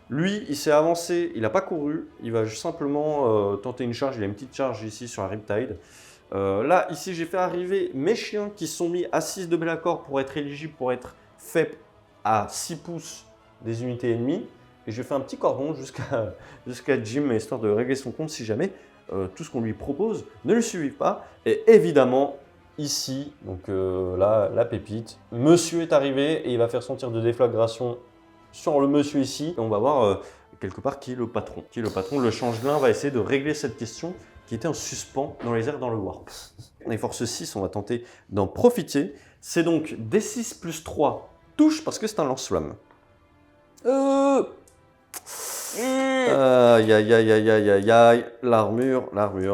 Lui, il s'est avancé, il n'a pas couru. Il va simplement tenter une charge. Il a une petite charge ici sur la Riptide. Là, ici, j'ai fait arriver mes chiens qui sont mis à 6 de Be'lakor pour être éligibles, pour être faits à 6 pouces des unités ennemies. Et j'ai fait un petit cordon jusqu'à Jim, histoire de régler son compte si jamais tout ce qu'on lui propose ne le suive pas. Et évidemment, ici, donc là, la pépite, monsieur est arrivé et il va faire son tir de déflagration sur le monsieur ici. Et on va voir quelque part qui est le patron. Qui est le patron, le changelin va essayer de régler cette question qui était en suspens dans les airs dans le warp. On est force 6, on va tenter d'en profiter. C'est donc D6 plus 3 touche parce que c'est un lance-flamme. Aïe, aïe, aïe, aïe, aïe, aïe, aïe, l'armure.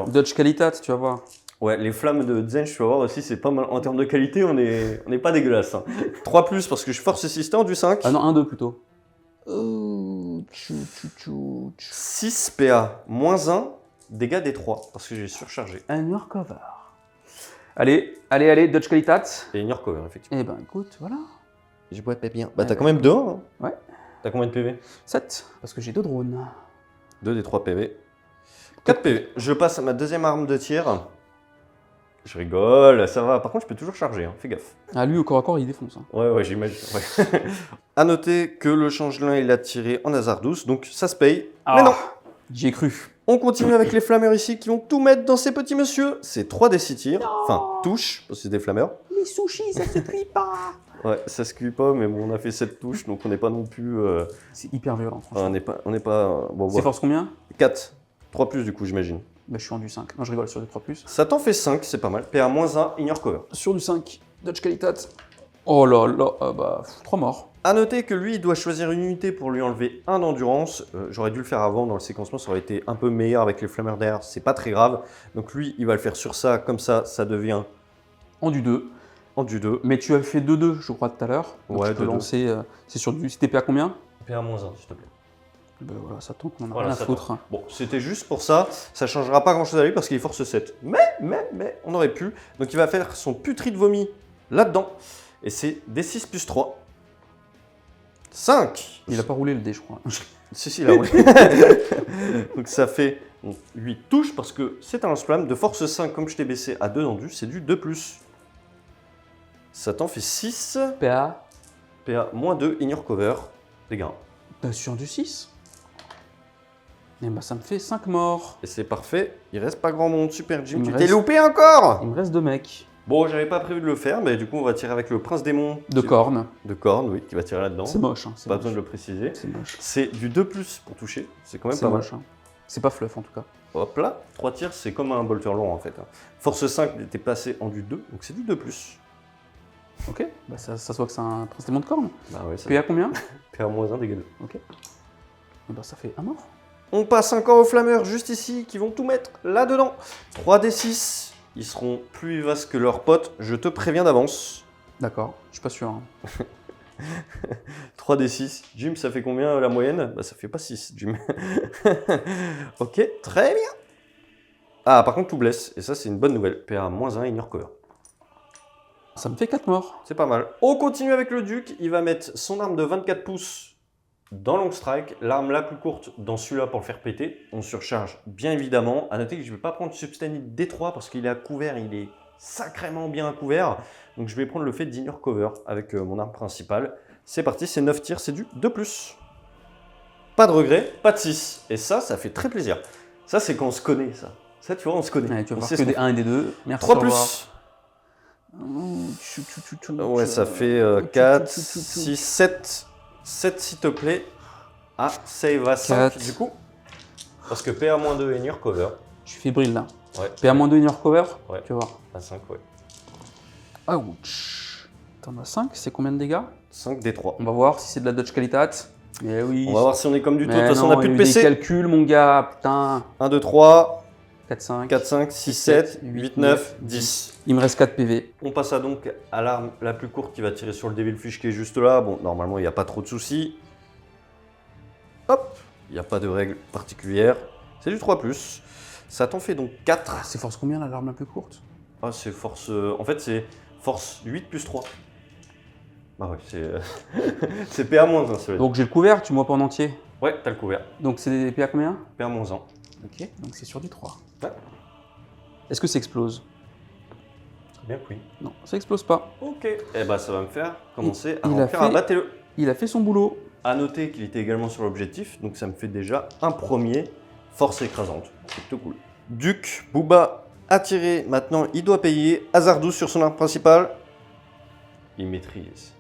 Dodge Qualitat, tu vas voir. Ouais, les flammes de Zench, tu vas voir aussi, c'est pas mal. En termes de qualité, on est pas dégueulasse. Hein. 3 plus parce que je force assistant du 5. Ah non, 1-2 plutôt. 6 PA, moins 1, dégâts des 3 parce que j'ai surchargé. Un Your Cover. Allez, Dodge Qualitat. Et une Your Cover, effectivement. Eh ben écoute, voilà. Je bois pas bien. Bah t'as quand même 2, hein. Ouais. T'as combien de PV? 7, parce que j'ai 2 drones. 2 des 3 PV. 4 PV. Je passe à ma deuxième arme de tir. Je rigole, ça va. Par contre, je peux toujours charger, hein. Fais gaffe. Ah, lui, au corps à corps, il défonce. Hein. Ouais, j'imagine. Ouais. À noter que le changelin, il a tiré en hasard 12, donc ça se paye. Ah, mais non, j'y ai cru. on continue avec les flammeurs ici qui vont tout mettre dans ces petits messieurs. C'est 3 des 6 tirs. Enfin, touche, parce que c'est des flammeurs. Les sushis, ça se cuit pas. Ouais, ça se cuit pas, mais bon, on a fait 7 touches, donc on n'est pas non plus... C'est hyper violent, franchement. on n'est pas bon, C'est force combien? 4. 3 plus, du coup, j'imagine. Bah, je suis en du 5. Non, je rigole, sur du 3+. Ça t'en fait 5, c'est pas mal. PA-1, Ignore Cover. Sur du 5, Dodge Qualitat. Oh là là, 3 morts. A noter que lui, il doit choisir une unité pour lui enlever 1 d'endurance. J'aurais dû le faire avant dans le séquencement, ça aurait été un peu meilleur avec les flammeurs d'air, c'est pas très grave. Donc lui, il va le faire sur ça, comme ça devient... En du 2. En du 2. Mais tu as fait 2-2, je crois, tout à l'heure. Ouais, tu peux 2-2. lancer... c'est sur du... C'était PA combien? PA-1, s'il te plaît. Ben voilà, ça tombe, on en a Voilà, rien à ça foutre. Bon, c'était juste pour ça. Ça changera pas grand chose à lui parce qu'il est force 7. Mais, on aurait pu. Donc il va faire son putrid vomi là-dedans. Et c'est D6 plus 3. 5. Il a pas roulé le dé, je crois. Si, il a roulé. Donc ça fait 8 touches parce que c'est un lance-flamme. De force 5, comme je t'ai baissé à 2 dans c'est du 2+. Ça t'en fait 6. PA. PA moins 2, ignore cover. Dégâts. Sur du 6. Et bah ça me fait 5 morts. Et c'est parfait. Il reste pas grand monde. Super Jim, Il tu me t'es reste- loupé encore. Il me reste 2 mecs. Bon, j'avais pas prévu de le faire, mais du coup on va tirer avec le prince démon. De cornes. De corne, oui, qui va tirer là-dedans. C'est moche. Hein, c'est Pas moche. besoin de le préciser. C'est moche. C'est du 2+ pour toucher. C'est quand même C'est pas mal. moche. Hein. C'est pas fluff en tout cas. Hop là, 3 tirs, c'est comme un bolter long en fait. Force 5 était passé en du 2, donc c'est du 2+. Ok. Bah ça se voit que c'est un prince démon de cornes. Bah ouais, ça PA combien? fait moins 1, dégâts 2. Ok. Et bah ça fait un mort. On passe encore aux flammeurs juste ici, qui vont tout mettre là-dedans. 3d6, ils seront plus vivaces que leurs potes, je te préviens d'avance. D'accord. Je suis pas sûr. Hein. 3d6, Jim, ça fait combien la moyenne? Bah ça fait pas 6, Jim. Ok, très bien. Ah, par contre tout blesse, et ça c'est une bonne nouvelle. PA moins 1, ignore cover. Ça me fait 4 morts. C'est pas mal. On continue avec le duc, il va mettre son arme de 24 pouces dans Long Strike, l'arme la plus courte dans celui-là pour le faire péter. On surcharge bien évidemment. A noter que je ne vais pas prendre Substanite D3 parce qu'il est à couvert, il est sacrément bien à couvert. Donc je vais prendre le fait d'ignore cover avec mon arme principale. C'est parti, c'est 9 tirs, c'est du 2+. Pas de regret, pas de 6. Et ça fait très plaisir. Ça c'est quand on se connaît, ça. Ça tu vois, on se connaît. Ouais, tu vas On voir sait que ce des qu'on 1 et des 2. Merci. 3+. au revoir. Ouais, ça fait 4, 6, 7. 7 s'il te plaît. Ah, save à 5 4. du coup. Parce que PA-2 et ignore cover. Je suis fébrile là. Ouais. PA-2 ignore cover. Ouais. Tu vas voir. À 5, ouais. Ouch. T'en as 5, c'est combien de dégâts? 5 D3. On va voir si c'est de la dodge qualitat. Mais oui. On va voir si on est comme du tout. De Mais toute façon, on non, n'a plus il de y a eu PC. des calculs, mon gars, putain. 1, 2, 3, 4, 5. 4, 5, 6, 7, 8, 9, 10. Il me reste 4 PV. On passe à donc à l'arme la plus courte qui va tirer sur le Devilfish qui est juste là. Bon, normalement, il n'y a pas trop de soucis. Hop, il n'y a pas de règle particulière. C'est du 3+. Ça t'en fait donc 4. C'est force combien là, l'arme la plus courte? Ah, c'est force. En fait, c'est force 8 plus 3. Bah ouais, c'est. C'est PA-1, celui-là. Donc j'ai le couvert, tu me vois pas en entier. Ouais, t'as le couvert. Donc c'est PA combien? PA-1. Ok, donc c'est sur du 3. Ouais. Est-ce que ça explose? Bien que oui. Non, ça explose pas. Ok. Et bah, ça va me faire commencer à il a remplir un fait- battez-le. Il a fait son boulot. A noter qu'il était également sur l'objectif, donc ça me fait déjà un premier force écrasante. C'est plutôt cool. Duc, Booba a tiré, maintenant il doit payer. Hasardous sur son arme principale. Il maîtrise.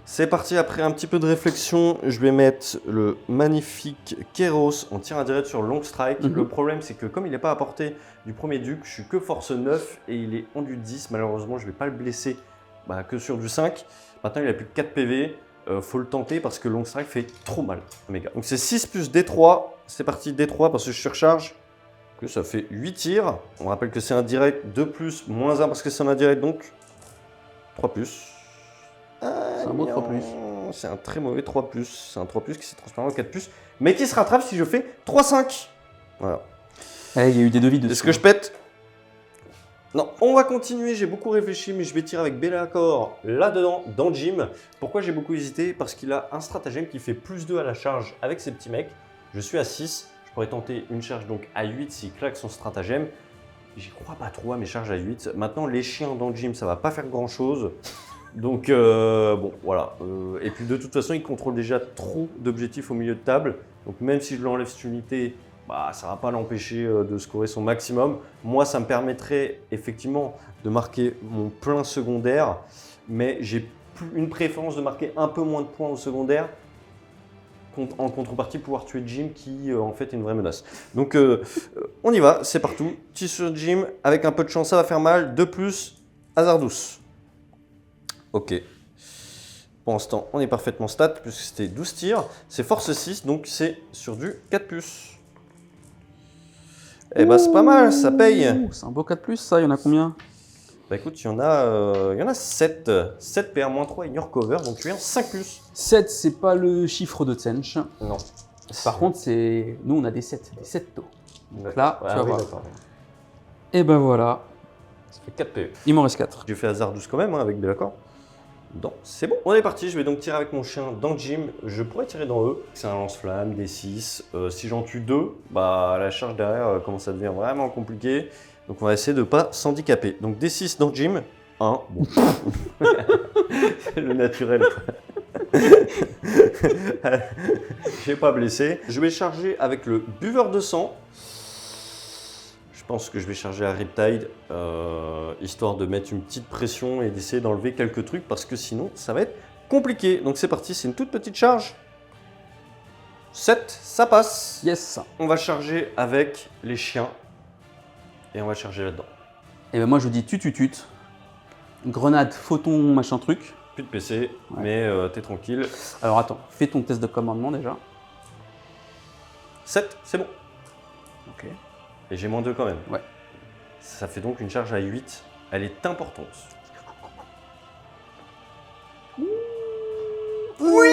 C'est parti, après un petit peu de réflexion, je vais mettre le magnifique Kéros en tir indirect sur Long Strike. Mhm. Le problème c'est que comme il n'est pas à portée du premier Duc, je suis que force 9 et il est en du 10. Malheureusement, je ne vais pas le blesser que sur du 5. Maintenant, il a plus que 4 PV. Faut le tenter parce que Long Strike fait trop mal. Méga. Donc c'est 6 plus D3. C'est parti, D3 parce que je surcharge. Que ça fait 8 tirs. On rappelle que c'est un direct 2+, moins 1 parce que c'est un indirect, donc 3+. C'est un beau 3+. C'est un très mauvais 3+. C'est un 3+, qui s'est transformé en 4+, mais qui se rattrape si je fais 3-5. Voilà. Eh, il y a eu des devis dessus. Est-ce que je pète? Non, on va continuer, j'ai beaucoup réfléchi, mais je vais tirer avec Be'lakor là-dedans, dans Jim. Pourquoi j'ai beaucoup hésité? Parce qu'il a un stratagème qui fait +2 à la charge avec ses petits mecs. Je suis à 6, je pourrais tenter une charge donc à 8 s'il claque son stratagème. J'y crois pas trop à mes charges à 8. Maintenant, les chiens dans Jim, ça va pas faire grand-chose. Donc, bon, voilà. Et puis, de toute façon, il contrôle déjà trop d'objectifs au milieu de table. Donc, même si je lui enlève cette unité, ça ne va pas l'empêcher de scorer son maximum. Moi, ça me permettrait effectivement de marquer mon plein secondaire. Mais j'ai une préférence de marquer un peu moins de points au secondaire. En contrepartie, pouvoir tuer Jim qui, en fait, est une vraie menace. Donc, on y va. C'est partout. Petit sur Jim. Avec un peu de chance, ça va faire mal. 2+, Hasardous. Ok. Pour l'instant, on est parfaitement stat, puisque c'était 12 tirs. C'est force 6, donc c'est sur du 4+. Eh bah, c'est pas mal, ça paye. Ouh, c'est un beau 4+, ça, il y en a combien? Bah écoute, il y en a 7. 7 PA-3 ignore cover, donc tu es en 5+. 7, c'est pas le chiffre de Tsench. Non. Par contre, c'est nous, on a des 7 taux. Donc là, tu vas voir. d'accord. Et ben voilà. Ça fait 4 PV. Il m'en reste 4. J'ai fait hasard 12 quand même hein, avec Belacor. Non, c'est bon. On est parti, je vais donc tirer avec mon chien dans le gym. Je pourrais tirer dans eux. C'est un lance-flamme, des 6. Si j'en tue 2, bah la charge derrière commence à devenir vraiment compliquée. Donc on va essayer de ne pas s'handicaper. Donc des 6 dans le gym. 1. Bon. C'est le naturel. J'ai pas blessé. Je vais charger avec le buveur de sang. Je pense que je vais charger à Riptide, histoire de mettre une petite pression et d'essayer d'enlever quelques trucs parce que sinon ça va être compliqué. Donc c'est parti, c'est une toute petite charge. 7, ça passe. Yes. On va charger avec les chiens et on va charger là-dedans. Et ben moi je dis tut. Grenade, photon, machin truc. Plus de PC, Ouais. mais t'es tranquille. Alors attends, fais ton test de commandement déjà. 7, c'est bon. Ok. Et j'ai moins 2 quand même. Ouais. Ça fait donc une charge à 8. Elle est importante. Oui,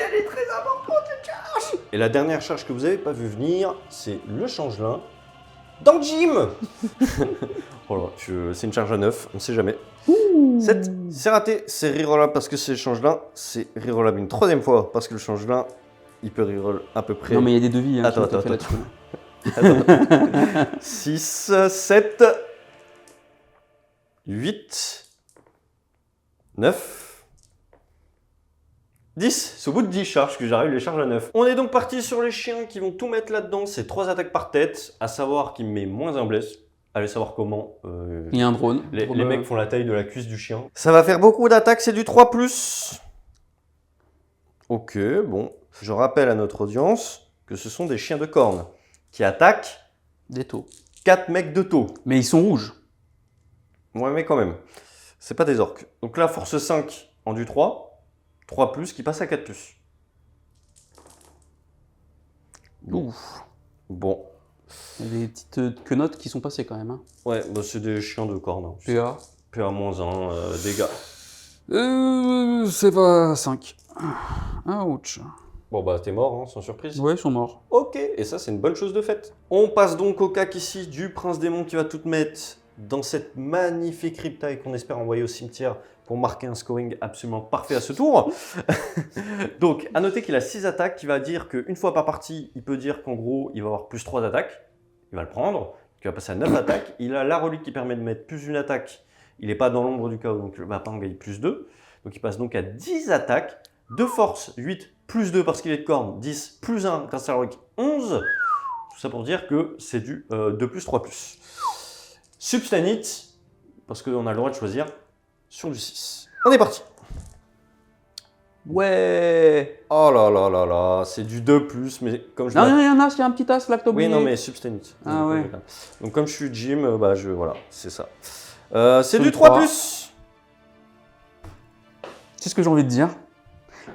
elle est très importante cette charge. Et la dernière charge que vous n'avez pas vu venir, c'est le changelin dans le gym. Voilà, c'est une charge à 9, on ne sait jamais. 7, c'est raté, c'est rerollable parce que c'est le changelin. C'est rerollable une 3e fois parce que le changelin, il peut reroll à peu près. Non mais il y a des devis. Hein, Attends, qui ont été faits attends. là-dessus. 6, 7, 8, 9, 10. C'est au bout de 10 charges que j'arrive les charges à 9. On est donc parti sur les chiens qui vont tout mettre là-dedans. C'est 3 attaques par tête, à savoir qu'il me met moins un bless. Allez savoir comment. Il y a un drone. Les mecs font la taille de la cuisse du chien. Ça va faire beaucoup d'attaques, c'est du 3+. Ok, bon. Je rappelle à notre audience que ce sont des chiens de corne qui attaquent Des taux. 4 mecs de taux. Mais ils sont rouges. Ouais, mais quand même. C'est pas des orques. Donc là, force 5 en du 3. 3+, qui passe à 4+. Ouf. Bon. Il y a des petites quenottes qui sont passées quand même. Hein. Ouais, bah c'est des chiens de corne. Hein. PA. PA-1, dégâts. C'est pas 5. Ouch. Bon bah t'es mort, hein, sans surprise. Ouais, ils sont morts. Ok, et ça c'est une bonne chose de faite. On passe donc au cac ici du prince démon qui va tout mettre dans cette magnifique Riptide qu'on espère envoyer au cimetière pour marquer un scoring absolument parfait à ce tour. Donc à noter qu'il a 6 attaques, qui va dire qu'une fois par partie, il peut dire qu'en gros il va avoir plus 3 attaques. Il va le prendre, il va passer à 9 attaques. Il a la relique qui permet de mettre plus une attaque. Il n'est pas dans l'ombre du chaos, donc il va pas en gagner plus 2. Donc il passe donc à 10 attaques, de force 8 plus 2 parce qu'il est de corne, 10 plus 1 grâce à la relique 11. Tout ça pour dire que c'est du 2+, 3+. Substanite, parce qu'on a le droit de choisir sur du 6. On est parti. Ouais. Oh là là là là, c'est du 2+, mais comme je Non, l'ai- il y en a, il y a un petit as là que t'as Oui, oublié. non, mais Substanite. Ah ouais. Donc comme je suis Jim, bah voilà, c'est ça. C'est Sur du le 3+. C'est ce que j'ai envie de dire.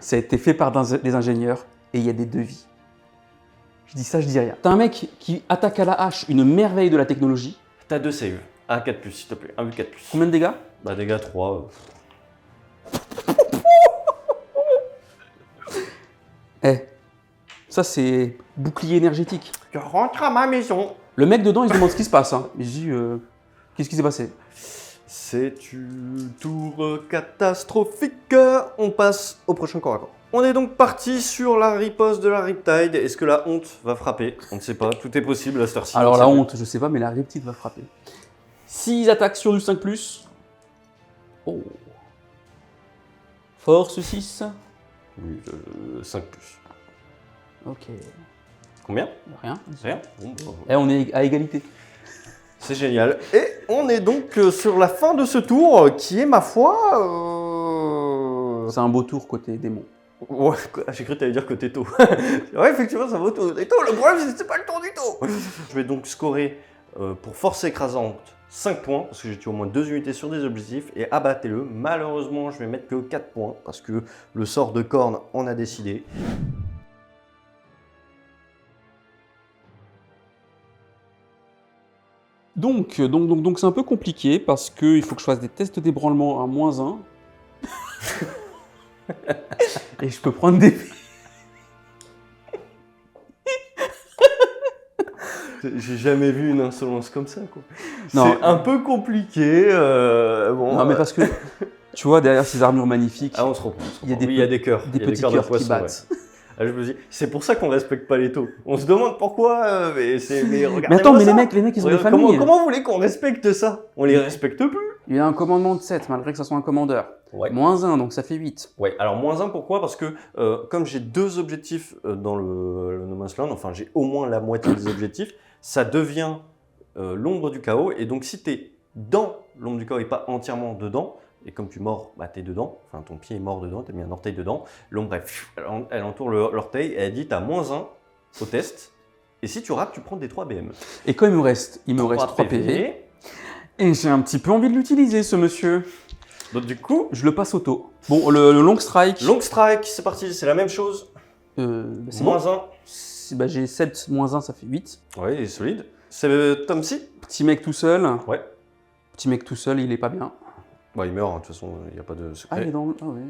Ça a été fait par des ingénieurs et il y a des devis. Je dis ça, je dis rien. T'as un mec qui attaque à la hache, une merveille de la technologie. T'as 2 saves. Un 4+, s'il te plaît. Un 4+. Combien de dégâts? Bah dégâts 3. Eh, ça c'est bouclier énergétique. Je rentre à ma maison. Le mec dedans, il se demande ce qui se passe. Hein. Il se dit, qu'est-ce qui s'est passé? C'est un tour catastrophique. On passe au prochain corps à corps. On est donc parti sur la riposte de la Riptide. Est-ce que la honte va frapper? On ne sait pas. Tout est possible à cette heure-ci. Alors la honte, je sais pas, mais la reptile va frapper. 6 attaques sur du 5+. Oh. Force 6. Oui, 5+. Ok. Combien? Rien. Rien. Bon, bah, Eh, on est à égalité. c'est génial. Et on est donc sur la fin de ce tour qui est, ma foi... C'est un beau tour côté démon. Ouais, j'ai cru que tu allais dire que t'es tôt. Ouais, effectivement, ça vaut tout. Et tôt, le problème, c'est que c'est pas le tour du tôt. Je vais donc scorer pour force écrasante 5 points, parce que j'ai tué au moins 2 unités sur des objectifs, et abattez-le. Malheureusement, je vais mettre que 4 points, parce que le sort de corne en a décidé. Donc c'est un peu compliqué parce qu'il faut que je fasse des tests d'ébranlement à -1. Et je peux prendre des... J'ai jamais vu une insolence comme ça, quoi. Non. C'est un peu compliqué. Bon, Non, mais parce que, tu vois, derrière ces armures magnifiques, Ah, on se reprend. Il y a Oui, il y a des cœurs. des Il y a petits cœurs de cœurs qui poisson, battent. ouais. Ah, je me dis, c'est pour ça qu'on respecte pas les taux. On se demande pourquoi, mais regardez. Mais attends, mais les mecs, ils ont des familles. Comment vous voulez qu'on respecte ça? On les respecte plus. Il y a un commandement de 7, malgré que ça soit un commandeur. Ouais. Moins 1, donc ça fait 8. Ouais, alors -1, pourquoi? Parce que comme j'ai 2 objectifs dans le No Man's Land, enfin j'ai au moins la moitié des objectifs, ça devient l'ombre du chaos. Et donc si tu es dans l'ombre du chaos et pas entièrement dedans, et comme tu mords, bah t'es dedans, enfin ton pied est mort dedans, t'as mis un orteil dedans, l'ombre elle entoure l'orteil et elle dit t'as -1 au test, et si tu rates, tu prends des 3 BM. Et comme il me reste 3 PV, et j'ai un petit peu envie de l'utiliser, ce monsieur. Donc du coup, Je le passe auto. Bon, le long strike. long strike, c'est parti, c'est la même chose. C'est bon. -1. Bah, j'ai 7 -1, ça fait 8. Ouais, il est solide. C'est Tom C. Petit mec tout seul. Ouais. Petit mec tout seul, il est pas bien. Bah, il meurt, hein, de toute façon, il n'y a pas de secret. Ah, il est dans le... Ah ouais.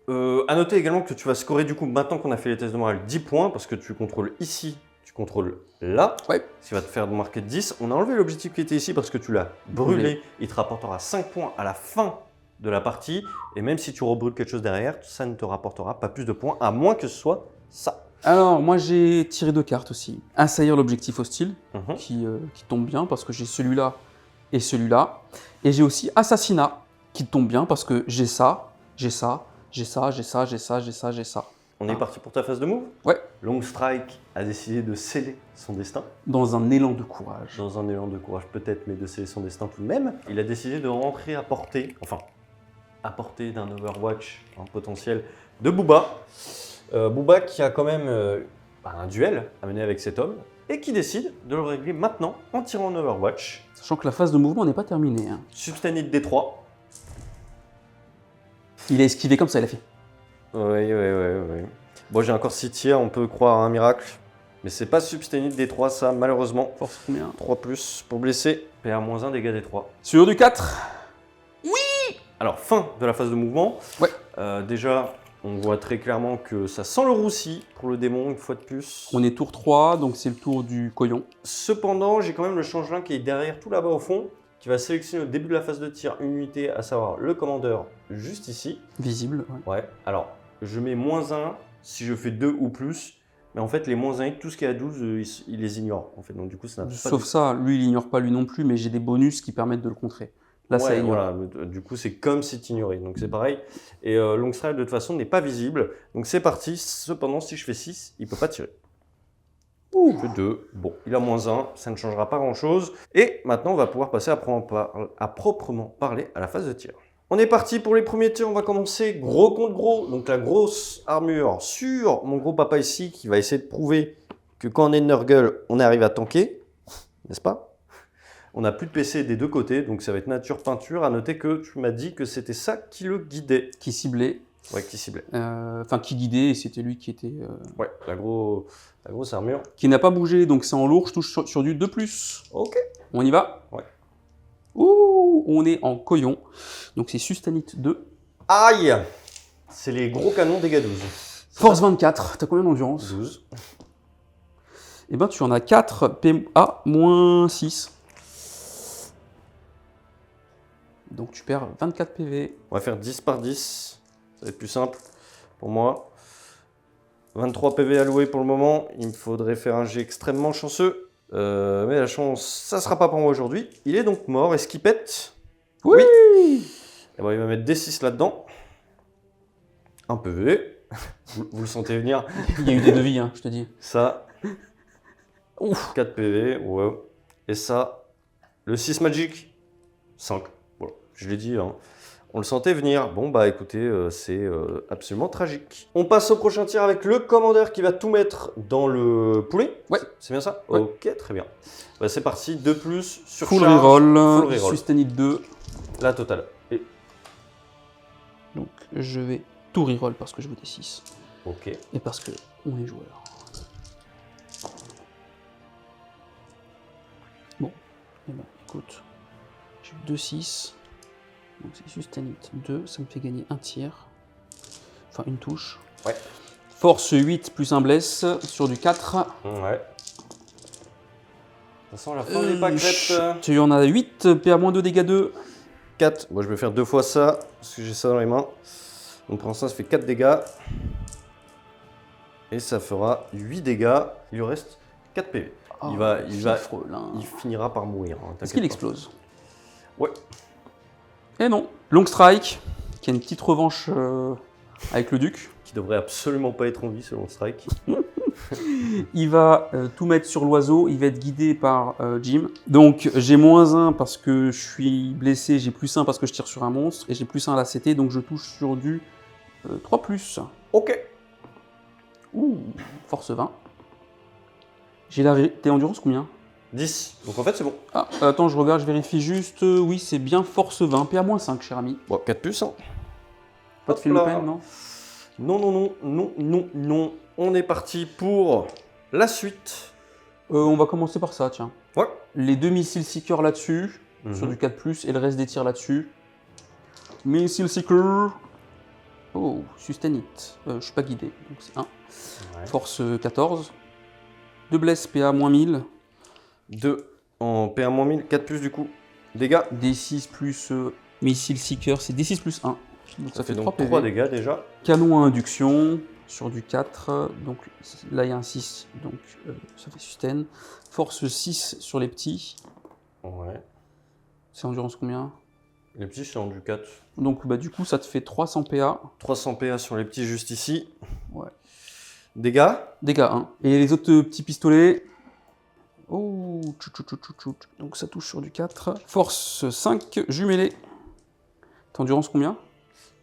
Bon. À noter également que tu vas scorer du coup, maintenant qu'on a fait les tests de morale, 10 points, parce que tu contrôles ici, tu contrôles là, Ouais. ce qui va te faire marquer 10. On a enlevé l'objectif qui était ici parce que tu l'as brûlé. Il te rapportera 5 points à la fin de la partie, et même si tu rebrûles quelque chose derrière, ça ne te rapportera pas plus de points, à moins que ce soit ça. Alors, moi j'ai tiré 2 cartes aussi. Assaillir l'objectif hostile, Mhm. qui tombe bien parce que j'ai celui-là et celui-là. Et j'ai aussi assassinat, qui tombe bien parce que j'ai ça, j'ai ça, j'ai ça, j'ai ça, j'ai ça, j'ai ça, j'ai ça. On est Ah. parti pour ta phase de move. Ouais. Long Strike a décidé de sceller son destin. Dans un élan de courage. Dans un élan de courage peut-être, mais de sceller son destin tout de même. Il a décidé de rentrer à portée, enfin, à portée d'un Overwatch en potentiel de Booba. Booba qui a quand même un duel à mener avec cet homme et qui décide de le régler maintenant en tirant un Overwatch. Sachant que la phase de mouvement n'est pas terminée. Hein. Substanite D3. Il a esquivé comme ça, il a fait. Oui. Bon, j'ai encore 6 tirs, on peut croire à un miracle. Mais c'est pas Substanite D3 ça, malheureusement. Force combien? 3+, pour blesser. PA-1, dégâts D3. Sur du 4. Alors, fin de la phase de mouvement. Ouais. Déjà, on voit très clairement que ça sent le roussi pour le démon, une fois de plus. On est tour 3, donc c'est le tour du coyon. Cependant, j'ai quand même le changelin qui est derrière tout là-bas au fond, qui va sélectionner au début de la phase de tir une unité, à savoir le commandeur, juste ici. Visible, ouais. Ouais, alors, je mets -1 si je fais 2 ou plus, mais en fait, les -1, tout ce qui est à 12, il les ignore, en fait. Donc du coup, ça n'a pas Sauf ça, lui il ignore pas lui non plus, mais j'ai des bonus qui permettent de le contrer. Là, ça Ouais, ignore. voilà, du coup, c'est comme si tu ignorais, donc c'est pareil. Et Long Strike, de toute façon, n'est pas visible. Donc c'est parti, cependant, si je fais 6, il peut pas tirer. Je fais 2, bon, il a -1, ça ne changera pas grand-chose. Et maintenant, on va pouvoir passer à proprement parler à la phase de tir. On est parti pour les premiers tirs, on va commencer gros contre gros. Donc la grosse armure sur mon gros papa ici, qui va essayer de prouver que quand on est Nurgle, on arrive à tanker, n'est-ce pas? On n'a plus de PC des deux côtés, donc ça va être nature peinture. À noter que tu m'as dit que c'était ça qui le guidait. Qui ciblait. Ouais, qui ciblait. Enfin, qui guidait, et c'était lui qui était... Ouais, la grosse armure. Qui n'a pas bougé, donc c'est en lourd, je touche sur du 2+. Ok. On y va? Ouais. Ouh, on est en coyon. Donc c'est Sustanite 2. Aïe! C'est les gros canons dégâts 12. Force 24, t'as combien d'endurance? 12. Eh ben tu en as 4, PA -6. Donc tu perds 24 PV. On va faire 10 par 10. Ça va être plus simple pour moi. 23 PV alloués pour le moment. Il me faudrait faire un jet extrêmement chanceux. Mais la chance, ça sera pas pour moi aujourd'hui. Il est donc mort. Est-ce qu'il pète? Oui, Et ben, il va mettre D6 là-dedans. Un PV. Vous le sentez venir? il y a eu des devis, hein, je te dis. Ça. Ouf. 4 PV. Ouais. Et ça. Le 6 magique. 5. Voilà. Je l'ai dit. Hein. On le sentait venir. Bon, bah écoutez, c'est absolument tragique. On passe au prochain tir avec le commandeur qui va tout mettre dans le poulet. Ouais. C'est bien ça? Ouais. Ok, très bien. Bah, c'est parti. 2+, sur Full charge. reroll, Full reroll. Sustanite 2. La totale. Et... Donc je vais tout reroll parce que je veux des 6. Ok. Et parce que on est joueur. Bon, eh ben écoute, j'ai eu 2-6. Donc c'est Sustanite 2, ça me fait gagner un tir. Enfin une touche. Ouais. Force 8 plus un bless sur du 4. Ouais. Ça sent la fin des pâquerettes. Tu en as 8, PA-2, dégâts 2. 4. Moi, je vais faire 2 fois ça, parce que j'ai ça dans les mains. Donc pour l'instant, ça fait 4 dégâts. Et ça fera 8 dégâts. Il lui reste 4 PV. Oh, il finira par mourir. Hein, est-ce qu'il explose? Ouais. Et non. Long Strike, qui a une petite revanche avec le duc. Qui devrait absolument pas être en vie selon Strike. Il va tout mettre sur l'oiseau, il va être guidé par Jim. Donc j'ai -1 parce que je suis blessé, j'ai +1 parce que je tire sur un monstre, et j'ai +1 à la CT, donc je touche sur du 3+. Ok. Ouh, force 20. J'ai la... T'es endurance combien? 10. Donc en fait c'est bon. Ah, attends, je regarde, je vérifie juste. Oui, c'est bien force 20, PA-5, cher ami. Bon, 4 plus, hein. Pas de film peine, non? Non. On est parti pour la suite. On va commencer par ça, tiens. Ouais. Les 2 missiles Seeker là-dessus, sur du 4+, et le reste des tirs là-dessus. Missile Seeker. Oh, sustain hit. Je suis pas guidé, donc c'est 1. Ouais. Force 14. 2 bless, PA -1000. 2 en PA-1000, 4 plus du coup. Dégâts. D6 plus missile Seeker, c'est D6 plus 1. Donc ça fait 3 PV. 3 dégâts déjà. Canon à induction sur du 4, donc là il y a un 6, donc ça fait sustain. Force 6 sur les petits. Ouais. C'est endurance combien? Les petits c'est en du 4. Donc bah, du coup ça te fait 300 PA. 300 PA sur les petits juste ici. Ouais. Dégâts. Dégâts 1. Et les autres petits pistolets. Oh, donc ça touche sur du 4. Force 5, jumelé. T'as endurance combien?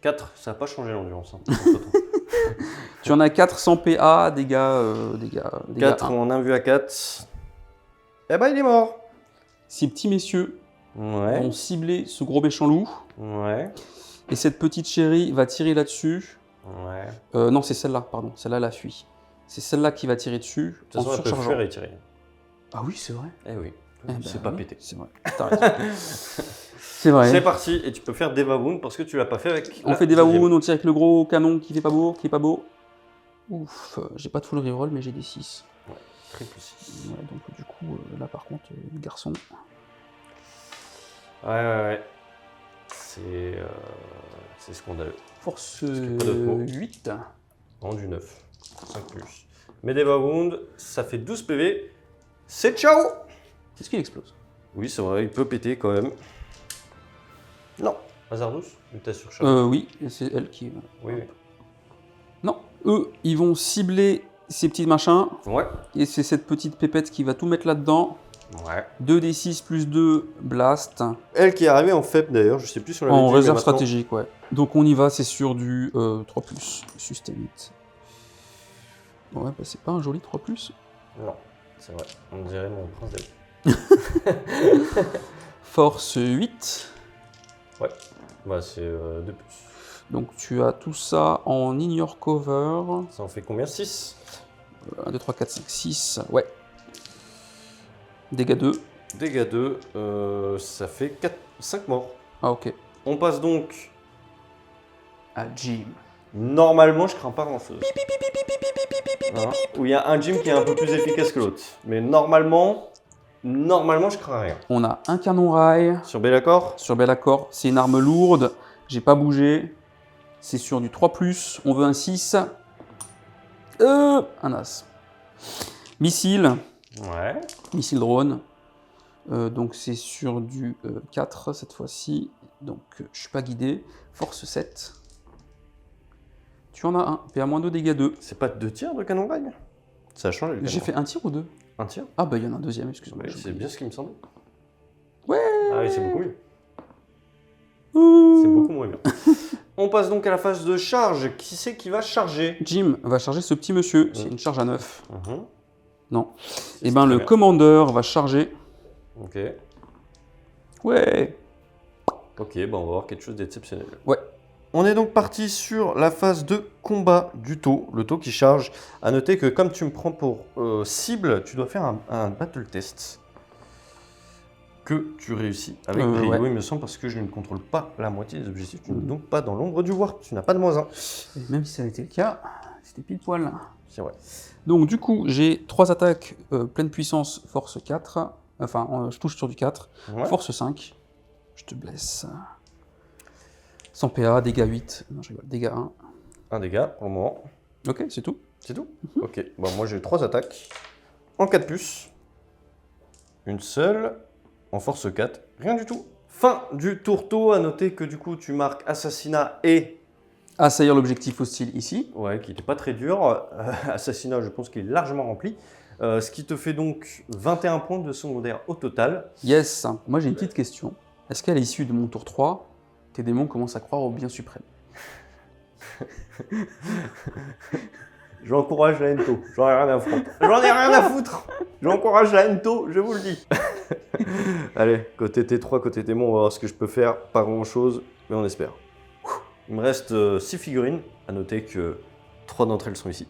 4, ça n'a pas changé l'endurance. Hein. Tu en as 400 PA, dégâts 4 1. en 1 vue à 4. Eh ben il est mort. Ces petits messieurs Ouais. vont cibler ce gros méchant loup. Ouais. Et cette petite chérie va tirer là-dessus. Ouais. Non, c'est celle-là, pardon. Celle-là, elle a fui. C'est celle-là qui va tirer dessus. De toute façon, elle peut surchargeant. fuir et tirer. Ah oui, c'est vrai. Eh oui. Eh ben C'est pas oui, pété. C'est vrai. T'as raison. C'est vrai. C'est parti. Et tu peux faire Deva Wound parce que tu l'as pas fait avec. On fait des Vawoun, on tire avec le gros canon qui fait pas beau, qui est pas beau. Ouf, j'ai pas de full reroll, mais j'ai des 6. Ouais, triple 6. Ouais, donc du coup, là par contre, le garçon. Ouais. C'est scandaleux. Force Parce que pas d'autre mot. 8. Rendu 9. 5 plus. Mais Deva Wound, ça fait 12 PV. C'est ciao. Est-ce qu'il explose? Oui, c'est vrai, il peut péter quand même. Non. Hasardous ou t'as surchargé? Oui, c'est elle qui. Oui. Non, eux, ils vont cibler ces petits machins. Ouais. Et c'est cette petite pépette qui va tout mettre là-dedans. Ouais. 2d6 plus 2 blast. Elle qui est arrivée en FEP d'ailleurs, je sais plus si on l'avait En dit, mais réserve maintenant- stratégique, ouais. Donc on y va, c'est sur du 3+. Sustain it. Ouais, bah c'est pas un joli 3+. Non, c'est vrai. On dirait mon prince David. Force 8. Bah c'est 2 plus. Donc tu as tout ça en in your cover. Ça en fait combien? 6. 1, 2, 3, 4, 5, 6. Ouais. Dégâts 2. Dégâts 2, ça fait 5 morts. Ah, ok. On passe donc. À Jim. Normalement, je crains pas grand chose. Où il y a un gym qui est un peu plus efficace que l'autre. Mais normalement, je crains rien. On a un canon rail. Sur Bellacor, Sur Bellacor, c'est une arme lourde. J'ai pas bougé. C'est sur du 3+. On veut un 6. Un as. Missile. ouais. Missile drone. Donc c'est sur du 4 cette fois-ci. Donc je suis pas guidé. Force 7. Tu en as un. PA-2, dégâts 2. C'est pas 2 tirs de canon rail? Ça a changé. le J'ai canon. fait un tir ou 2? Un tir? Ah bah il y en a un deuxième, excuse-moi. Oui, j'ai c'est oublié. bien ce qui me semble. Ouais. Ah oui, c'est beaucoup mieux. Ouh. C'est beaucoup moins bien. On passe donc à la phase de charge. Qui c'est qui va charger? Jim va charger ce petit monsieur. C'est une charge à 9. Non. C'est Et ben très le bien. commandeur va charger. Ok. Ouais. Ok, bah on va voir quelque chose d'exceptionnel. Ouais. On est donc parti sur la phase de combat du taux, le taux qui charge. À noter que comme tu me prends pour cible, tu dois faire un battle test que tu réussis avec brio, ouais. il me semble, parce que je ne contrôle pas la moitié des objectifs. Tu n'es donc pas dans l'ombre du warp, tu n'as pas de -1. Et même si ça avait été le cas, c'était pile poil. C'est vrai. Donc du coup, j'ai 3 attaques pleine puissance, force 4, Enfin, je touche sur du 4. Ouais. Force 5. Je te blesse. Sans PA, dégâts 8. Non, je rigole. Dégâts 1. Un dégât pour le moment. Ok, c'est tout. C'est tout. Ok. Bon, moi j'ai 3 attaques. En 4 plus. Une seule. En force 4. Rien du tout. Fin du tourteau. À noter que du coup tu marques assassinat et... Assaillir l'objectif hostile ici. Ouais, qui n'était pas très dur. Assassinat, je pense qu'il est largement rempli. Ce qui te fait donc 21 points de secondaire au total. Yes. Moi, j'ai une petite question. Est-ce qu'à l'issue de mon tour 3, tes démons commencent à croire au bien suprême? J'encourage la Hento, j'en ai rien à foutre. J'en ai rien à foutre. J'encourage la Hento, je vous le dis. Allez, côté T3, côté T-mon, on va voir ce que je peux faire. Pas grand chose, mais on espère. Il me reste 6 figurines. À noter que 3 d'entre elles sont ici.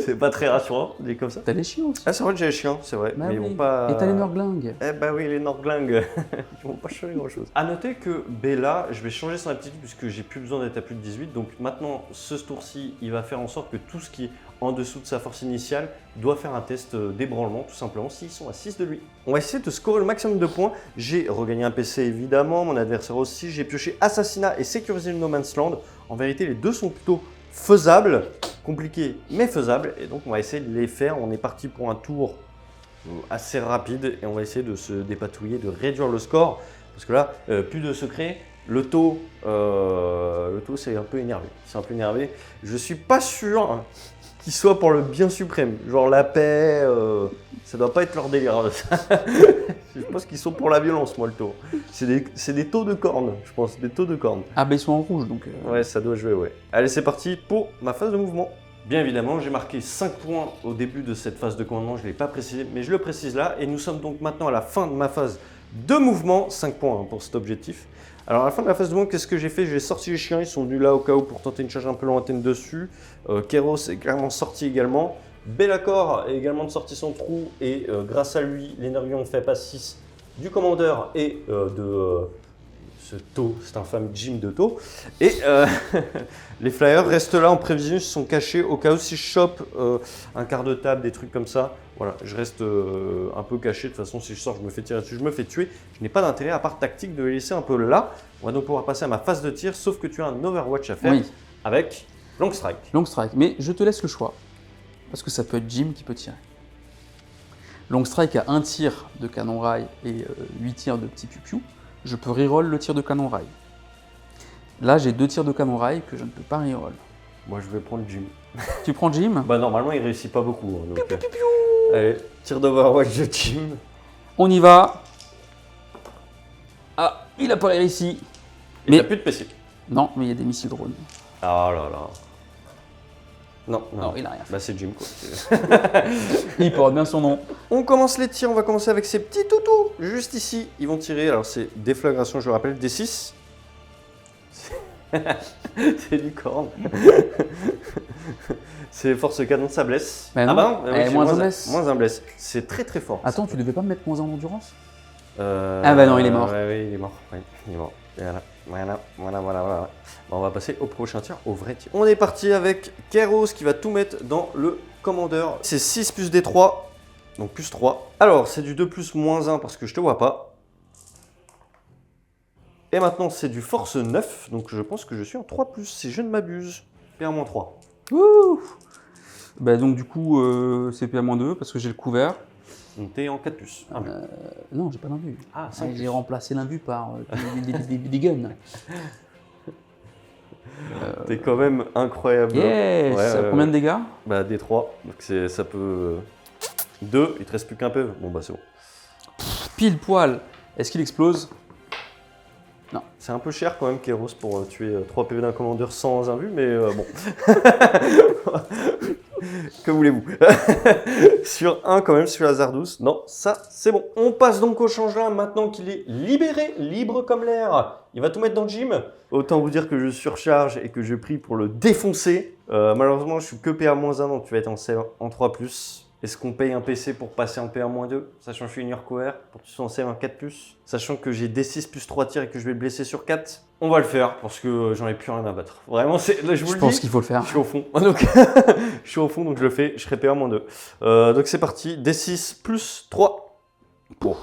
C'est pas très rassurant, dit comme ça. T'as les chiens aussi. Ah, c'est vrai que j'ai les chiens, c'est vrai. Bah mais ils oui. vont pas. Et t'as les Nurgling. Eh bah oui, les Nurgling, ils vont pas changer grand chose. A noter que Bella, je vais changer son aptitude puisque j'ai plus besoin d'être à plus de 18. Donc maintenant, ce tour-ci, il va faire en sorte que tout ce qui est en dessous de sa force initiale doit faire un test d'ébranlement, tout simplement, s'ils sont à 6 de lui. On va essayer de scorer le maximum de points. J'ai regagné un PC évidemment, mon adversaire aussi. J'ai pioché Assassinat et sécuriser le No Man's Land. En vérité, les deux sont plutôt faisables, compliqués mais faisables. Et donc on va essayer de les faire. On est parti pour un tour assez rapide et on va essayer de se dépatouiller, de réduire le score. Parce que là, plus de secrets. Le taux, c'est un peu énervé. C'est un peu énervé. Je suis pas sûr qu'il soit pour le bien suprême. Genre la paix, ça doit pas être leur délire. Je pense qu'ils sont pour la violence, moi, le taux. C'est des taux de cornes, je pense, des taux de cornes. Ah bah ils sont en rouge donc... Ouais, ça doit jouer, ouais. Allez, c'est parti pour ma phase de mouvement. Bien évidemment, j'ai marqué 5 points au début de cette phase de commandement, je ne l'ai pas précisé, mais je le précise là. Et nous sommes donc maintenant à la fin de ma phase de mouvement, 5 points pour cet objectif. Alors à la fin de la phase de mouvement, qu'est-ce que j'ai fait? J'ai sorti les chiens, ils sont venus là au cas où pour tenter une charge un peu lointaine dessus. Kéros est clairement sorti également. Bellacor est également sorti son trou et grâce à lui, les Nurgling ont fait pas 6 du commandeur et de ce taux, cet infâme Jim de taux. Et les flyers restent là en prévision, ils se sont cachés au cas où si je chope un quart de table, des trucs comme ça. Voilà, je reste un peu caché. De toute façon, si je sors, je me fais tirer dessus, je me fais tuer. Je n'ai pas d'intérêt, à part tactique, de les laisser un peu là. On va donc pouvoir passer à ma phase de tir, sauf que tu as un Overwatch à faire avec Long Strike. Long Strike, mais je te laisse le choix. Parce que ça peut être Jim qui peut tirer. Long Strike a 1 tir de canon rail et 8 tirs de petit piou-piou. Je peux reroll le tir de canon rail. Là, j'ai 2 tirs de canon rail que je ne peux pas reroll. Moi, je vais prendre Jim. Tu prends Jim? Bah, normalement, il réussit pas beaucoup. Hein, donc, allez, tir d'Overwatch de Jim. On y va. Ah, il a pas réussi. Il Mais n'a plus de PC. non, mais il y a des missiles drones. Ah là là. Non, Non, il a rien fait. Bah, c'est Jim, quoi. Il porte bien son nom. On commence les tirs, on va commencer avec ces petits toutous, juste ici. Ils vont tirer, alors c'est déflagration, je le rappelle, D6. C'est du corne. C'est force canon, ça blesse. Bah non. Ah bah non, Eh, c'est moins un blesse. Moins un blesse. C'est très très fort. Attends, tu devais pas me mettre moins en endurance? Ah bah non, il est mort. Ouais, il est mort. Ouais, il est mort. Voilà. Bon, on va passer au prochain tir, au vrai tir. On est parti avec Kéros qui va tout mettre dans le commandeur. C'est 6 plus D3, donc plus 3. Alors, c'est du 2 plus moins 1 parce que je te vois pas. Et maintenant, c'est du force 9, donc je pense que je suis en 3 plus, si je ne m'abuse. PA-3. Ouh. Bah donc du coup, c'est PA-2 parce que j'ai le couvert. Donc t'es en 4 plus. Non, j'ai pas l'invue. Ah, 5 J'ai remplacé l'invue par des guns. T'es quand même incroyable. Yes. Ouais, Combien de dégâts? Bah D3, donc ça peut... 2, il te reste plus qu'un PV. Bon bah c'est bon. Pile poil. Est-ce qu'il explose? Non. C'est un peu cher quand même Kéros pour tuer 3 PV d'un commandeur sans invue, mais bon. Que voulez-vous? Sur 1 quand même, sur la Zardous. Non, ça c'est bon. On passe donc au changelin maintenant qu'il est libéré, libre comme l'air. Il va tout mettre dans le gym. Autant vous dire que je surcharge et que je prie pour le défoncer. Malheureusement, je suis que PA-1, donc tu vas être en 3+. Est-ce qu'on paye un PC pour passer en PA-2, sachant que je suis une cover pour que tu sois en CM en 4+, sachant que j'ai D6 plus 3 tirs et que je vais le blesser sur 4? On va le faire parce que j'en ai plus rien à battre. Vraiment, là, je vous le dis. Je pense qu'il faut le faire. Je suis au fond. Donc, je suis au fond, donc je le fais. Je serai PA-2. Donc c'est parti. D6 plus 3. Bon,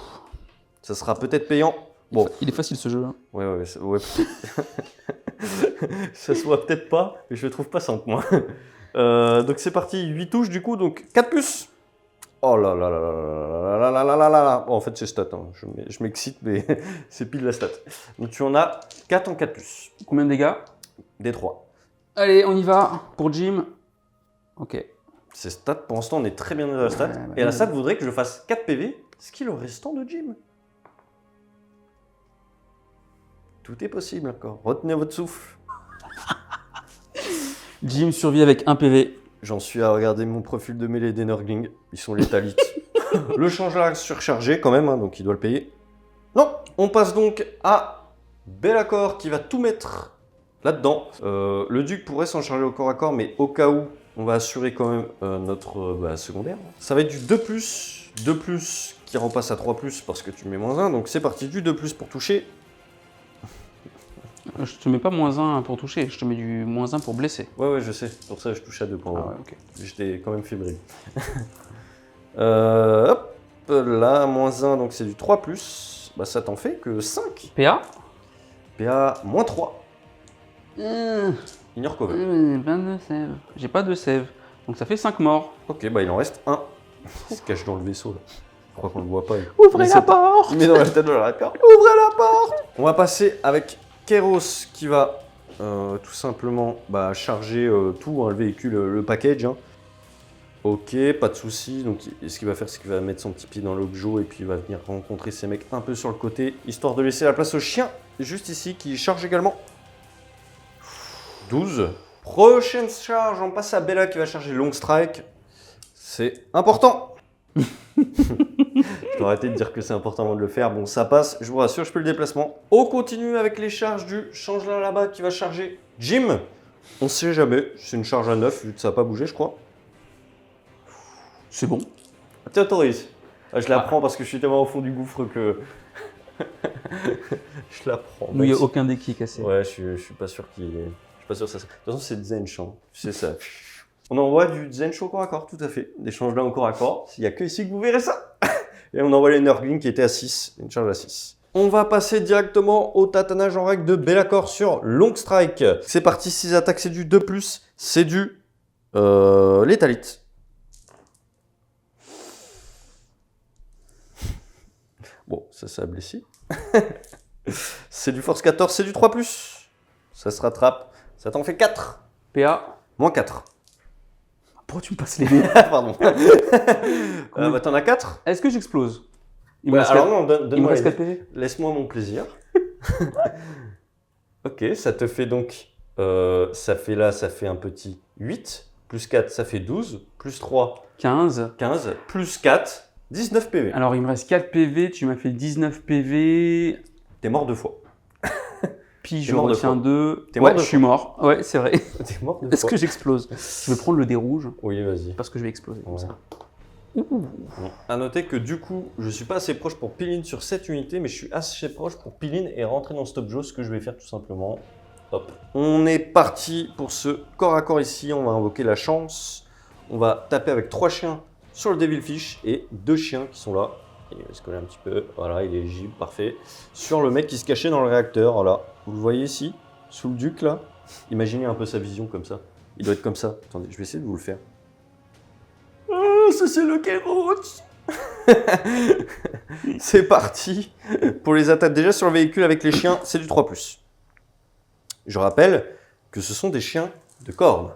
ça sera peut-être payant. Bon, Il est facile ce jeu. Hein. ouais. Ça se voit peut-être pas, mais je le trouve pas simple, moi. Donc c'est parti, 8 touches du coup, donc 4 puces. Oh là là là là là là là là là là là. Bon, en fait, c'est stat, hein. Je m'excite, mais c'est pile la stat. Donc tu en as 4 en 4 puces. Combien de dégâts? Des 3. Allez, on y va pour Jim. Ok. C'est stat, pour l'instant, on est très bien dans la stat. Ouais, bah, Et la stat voudrait que je fasse 4 PV, ce qui est le restant de Jim. Tout est possible encore. Retenez votre souffle. Jim survit avec 1 PV. J'en suis à regarder mon profil de mêlée d'Energling. Ils sont létalites. Le changelin surchargé quand même, hein, donc il doit le payer. Non, on passe donc à Be'lakor qui va tout mettre là-dedans. Le duc pourrait s'en charger au corps à corps, mais au cas où, on va assurer quand même notre secondaire. Ça va être du 2+, qui repasse à 3+, parce que tu mets -1. Donc c'est parti, du 2+ pour toucher. Je te mets pas -1 pour toucher, je te mets du -1 pour blesser. Ouais, je sais. Pour ça, je touche à 2 points. Ah ouais, ok. J'étais quand même fébrile. Hop, là, -1, donc c'est du 3+. Bah, ça t'en fait que 5. PA PA, -3. Ignore cover. 22 save. J'ai pas de save. Donc ça fait 5 morts. Ok, bah il en reste un. Il se cache dans le vaisseau, là. Je crois qu'on le voit pas. Ouvrez la porte. Il met dans la tête de la raccord. Ouvrez la porte. On va passer avec Kairos qui va tout simplement charger tout, hein, le véhicule, le package. Hein. Ok, pas de souci. Donc, ce qu'il va faire, c'est qu'il va mettre son petit pied dans l'objet et puis il va venir rencontrer ces mecs un peu sur le côté, histoire de laisser la place au chien, juste ici, qui charge également. 12. Prochaine charge, on passe à Bella qui va charger Long Strike. C'est important. Je dois arrêter de dire que c'est important avant de le faire. Bon, ça passe, je vous rassure, je peux le déplacement. On continue avec les charges du changelin là-bas qui va charger Jim. On sait jamais, c'est une charge à 9, vu que ça n'a pas bougé, je crois. C'est bon. Tiens, Toris. Je la prends parce que je suis tellement au fond du gouffre que. Je la prends. Nous, il n'y a aucun dé qui est cassé. Ouais, je suis pas sûr qu'il. Je suis pas sûr que ça. De toute façon, c'est Zenchant. C'est ça. On envoie du Zencho au corps à corps, tout à fait. Des changelins au corps à corps. Il n'y a que ici que vous verrez ça. Et on envoie les Nurgling qui était à 6. Une charge à 6. On va passer directement au tatanage en règle de Be'lakor sur Long Strike. C'est parti, 6 attaques, c'est du 2+. C'est du létalite. Bon, ça a blessé. C'est du force 14, c'est du 3+. Ça se rattrape. Ça t'en fait 4. PA. -4. Pourquoi tu me passes les dés? Pardon. T'en as 4. Est-ce que j'explose? Il me Ouais, reste alors 4 non, donne-moi reste les 4 PV. Laisse-moi mon plaisir. Ok, ça te fait donc... ça fait un petit 8. Plus 4, ça fait 12. Plus 3, 15. 15. Plus 4, 19 PV. Alors, il me reste 4 PV, tu m'as fait 19 PV. T'es mort 2 fois. Puis T'es je mort deux retiens fois. 2. T'es mort Ouais, deux je suis mort. Ouais, c'est vrai. T'es mort 2 Est-ce fois. que j'explose? Je vais prendre le dé rouge Oui, vas-y. parce que je vais exploser comme Ouais. ça. Bon. À noter que du coup, je suis pas assez proche pour Piline sur cette unité, mais je suis assez proche pour Piline et rentrer dans Stop Joe, ce que je vais faire tout simplement. Hop. On est parti pour ce corps à corps ici, on va invoquer la chance. On va taper avec 3 chiens sur le Devilfish et 2 chiens qui sont là. Il va se coller un petit peu, voilà, il est gible, parfait. Sur le mec qui se cachait dans le réacteur, voilà. Vous le voyez ici, sous le duc là. Imaginez un peu sa vision comme ça. Il doit être comme ça. Attendez, je vais essayer de vous le faire. Oh, ça c'est le Kairos. C'est parti pour les attaques. Déjà sur le véhicule avec les chiens, c'est du 3+. Je rappelle que ce sont des chiens de corne.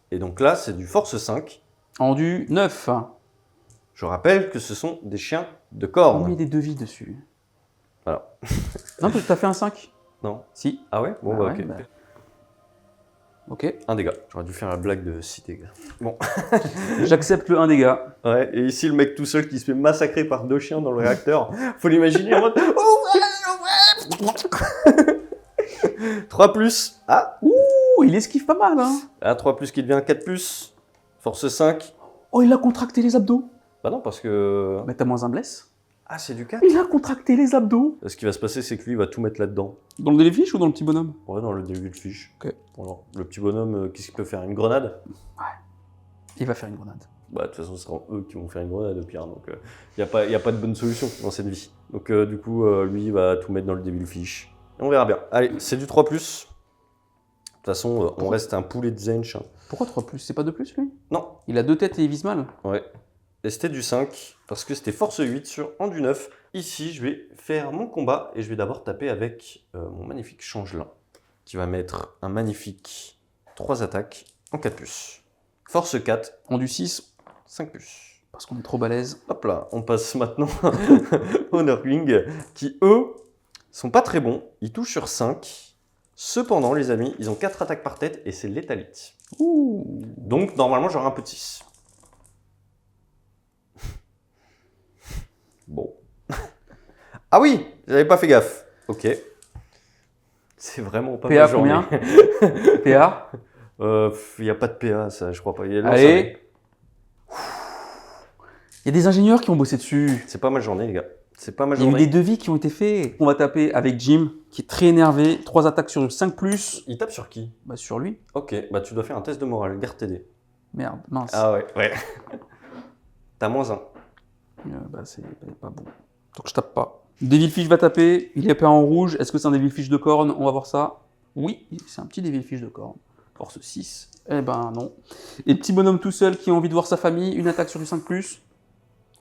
Et donc là, c'est du force 5. En du 9. Je rappelle que ce sont des chiens de On corne. met des devis dessus. Voilà. Non, t'as fait un 5. Non. Si. Ah ouais. Bon, Ah bah ouais, ok. bah. Ok. Un dégât. J'aurais dû faire la blague de 6 dégâts. Bon. J'accepte le 1 dégât. Ouais, et ici, le mec tout seul qui se fait massacrer par 2 chiens dans le réacteur. Faut l'imaginer en mode... Oh ouais. 3+. Ah. Ouh, il esquive pas mal, hein. Ah, 3+, qui devient 4+. Force 5. Oh, il a contracté les abdos. Bah non, parce que... Mais t'as -1 blesse. Ah, c'est du 4. Il a contracté les abdos. Ce qui va se passer, c'est que lui, il va tout mettre là-dedans. Dans le Devilfish ou dans le petit bonhomme? Ouais, dans le Devilfish. Ok. Alors, le petit bonhomme, qu'est-ce qu'il peut faire? Une grenade? Il va faire une grenade. Bah, de toute façon, ce sera eux qui vont faire une grenade au pire. Donc, il n'y a pas de bonne solution dans cette vie. Donc, du coup, lui, il va tout mettre dans le Devil Fish. Et on verra bien. Allez, c'est du 3+. De toute façon, on reste un poulet de Zench. Hein. Pourquoi 3+? C'est pas 2+, lui? Non. Il a 2 têtes et il vise mal. Ouais. Et c'était du 5, parce que c'était force 8 sur un du 9. Ici, je vais faire mon combat, et je vais d'abord taper avec mon magnifique changelin, qui va mettre un magnifique 3 attaques en 4+. Force 4, En du 6, 5+. parce qu'on est trop balèze. Hop là, on passe maintenant aux Nurgling, qui eux, sont pas très bons. Ils touchent sur 5. Cependant, les amis, ils ont 4 attaques par tête, et c'est létalite. Ouh. Donc, normalement, j'aurai un petit 6. Bon. Ah oui, j'avais pas fait gaffe. Ok. C'est vraiment pas PA ma journée. combien? PA? Il n'y a pas de PA, ça, je crois pas. Allez. Il y a des ingénieurs qui ont bossé dessus. C'est pas ma journée, les gars. C'est pas ma Il y a eu journée. des devis qui ont été faits. On va taper avec Jim, qui est très énervé. 3 attaques sur le 5+. Il tape sur qui? Bah sur lui. Ok, bah tu dois faire un test de morale. Garde TD. Merde, mince. Ah ouais, ouais. T'as -1. Bah c'est pas bon. Donc je tape pas. Devil Fish va taper. Il est peint en rouge. Est-ce que c'est un Devil Fish de corne? On va voir ça. Oui, c'est un petit Devil Fish de corne. Force 6. Eh ben non. Et petit bonhomme tout seul qui a envie de voir sa famille. Une attaque sur du 5+.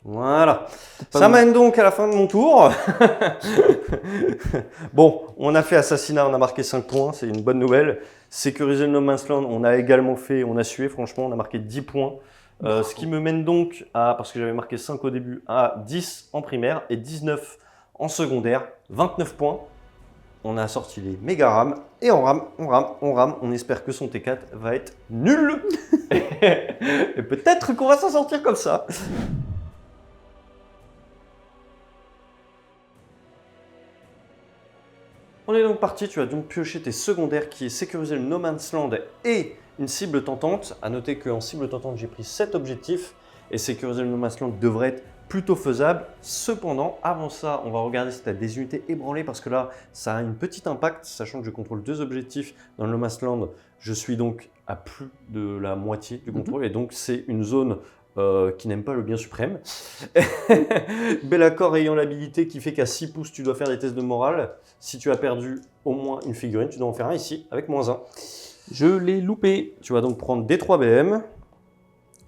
Voilà. Pas Ça bon. mène donc à la fin de mon tour. Bon, on a fait assassinat, on a marqué 5 points, c'est une bonne nouvelle. Sécuriser le No Man's Land, on a également fait, on a sué, franchement, on a marqué 10 points. Ce qui me mène donc à, parce que j'avais marqué 5 au début, à 10 en primaire et 19 en secondaire, 29 points. On a sorti les méga rames et on rame, on rame, on rame. On espère que son T4 va être nul. Et peut-être qu'on va s'en sortir comme ça. On est donc parti, tu as donc pioché tes secondaires qui est sécuriser le No Man's Land et une cible tentante. A noter qu'en cible tentante, j'ai pris 7 objectifs et sécuriser le No Man's Land devrait être plutôt faisable. Cependant, avant ça, on va regarder si tu as des unités ébranlées parce que là, ça a un petit impact, sachant que je contrôle 2 objectifs dans le No Man's Land. Je suis donc à plus de la moitié du contrôle et donc c'est une zone qui n'aime pas le bien suprême. Be'lakor ayant l'habilité qui fait qu'à 6 pouces, tu dois faire des tests de morale. Si tu as perdu au moins une figurine, tu dois en faire un ici avec -1. Je l'ai loupé. Tu vas donc prendre des 3 BM,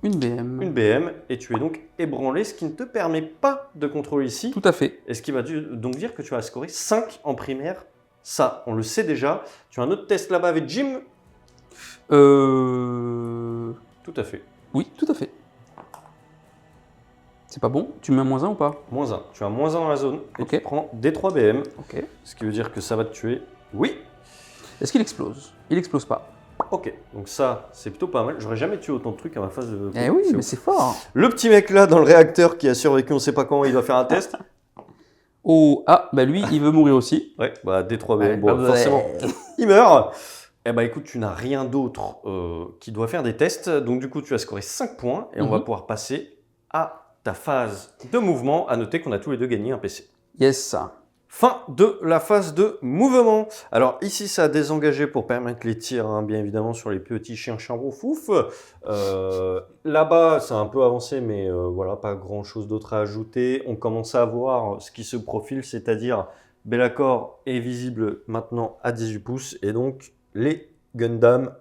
Une BM. une BM, et tu es donc ébranlé, ce qui ne te permet pas de contrôler ici. Tout à fait. Et ce qui va donc dire que tu vas scorer 5 en primaire. Ça, on le sait déjà. Tu as un autre test là-bas avec Jim? Tout à fait. Oui, tout à fait. C'est pas bon? Tu mets un -1 ou pas? -1. Tu as -1 dans la zone et Ok. tu prends des 3 BM. Ok. Ce qui veut dire que ça va te tuer. Oui. Est-ce qu'il explose? Il explose pas. Ok. Donc ça, c'est plutôt pas mal. J'aurais jamais tué autant de trucs à ma phase de... Eh oui, mais ouf. c'est fort. Le petit mec là dans le réacteur qui a survécu, on sait pas quand, il doit faire un test. Oh, ah, bah lui, il veut mourir aussi. Ouais, bah D3 BM. Ouais, Bon, ouais. forcément, il meurt. Eh bah écoute, tu n'as rien d'autre qui doit faire des tests. Donc du coup, tu as scoré 5 points et on va pouvoir passer à ta phase de mouvement. À noter qu'on a tous les deux gagné un PC. Yes. Fin de la phase de mouvement. Alors ici, ça a désengagé pour permettre les tirs, hein, bien évidemment, sur les petits chiens rouffouf. Là-bas, c'est un peu avancé, mais voilà, pas grand-chose d'autre à ajouter. On commence à voir ce qui se profile, c'est-à-dire Be'lakor est visible maintenant à 18 pouces, et donc les Gundam,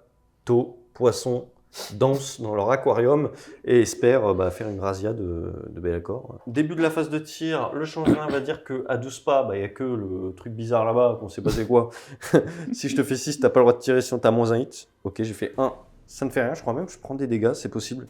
Tau, Poissons, dansent dans leur aquarium et espèrent faire une razzia de Be'lakor. Début de la phase de tir, le changelin va dire qu'à 12 pas, il n'y a que le truc bizarre là-bas, qu'on sait pas c'est quoi. Si je te fais 6, tu n'as pas le droit de tirer si on t'a -1 hit. Ok, j'ai fait 1, ça ne fait rien, je crois même que je prends des dégâts, c'est possible.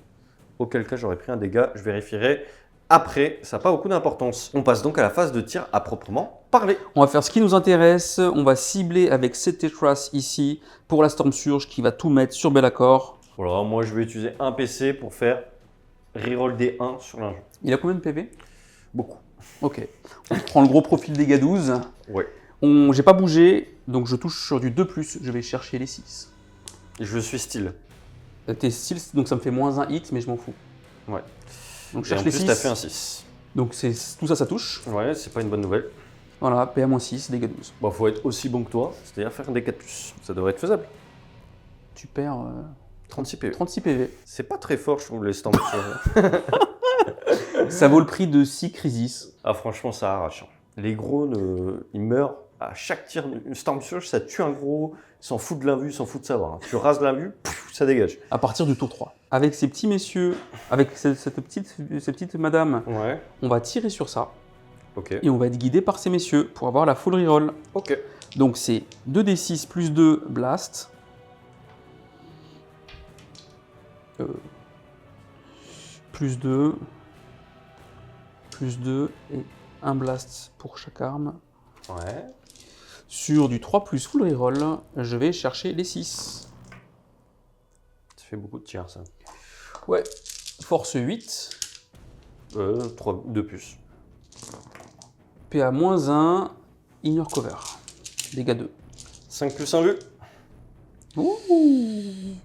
Auquel cas j'aurais pris un dégât, je vérifierai. Après, ça n'a pas beaucoup d'importance. On passe donc à la phase de tir à proprement parler. On va faire ce qui nous intéresse. On va cibler avec cette Tetras ici pour la Storm Surge qui va tout mettre sur Be'lakor. Voilà, moi je vais utiliser un PC pour faire reroll des 1 sur l'injeu. Il a combien de PV? Beaucoup. Ok. On prend le gros profil dégâts 12. Ouais. J'ai pas bougé, donc je touche sur du 2+, je vais chercher les 6. Je suis style. T'es style, donc ça me fait -1 hit, mais je m'en fous. Ouais. Donc je Et en cherche les plus, 6. t'as fait un 6. Donc tout ça, ça touche. Ouais, c'est pas une bonne nouvelle. Voilà, PA-6, dégâts 12. Bon, faut être aussi bon que toi, c'est-à-dire faire des 4+. Ça devrait être faisable. Tu perds 36 PV. 36 PV. C'est pas très fort, je trouve, les Stormsurge. Ça vaut le prix de 6 Crisis. Ah, franchement, ça arrache. Les gros, ils meurent à chaque tir. Une Stormsurge, ça tue un gros, ils s'en foutent de l'invue, ils s'en foutent de savoir. Tu rases l'invue, ça dégage. À partir du tour 3. Avec ces petits messieurs, avec cette petite madame, Ouais, on va tirer sur ça. ok. Et on va être guidé par ces messieurs pour avoir la full reroll. Ok. Donc c'est 2d6 plus 2 blast. Plus 2. Plus 2 et un blast pour chaque arme. Ouais. Sur du 3 plus full reroll, je vais chercher les 6. Ça fait beaucoup de tirs, ça. Ouais. Force 8. 2 plus. PA-1. Inner cover. Dégâts 2. 5 plus 1 vue. Ouh.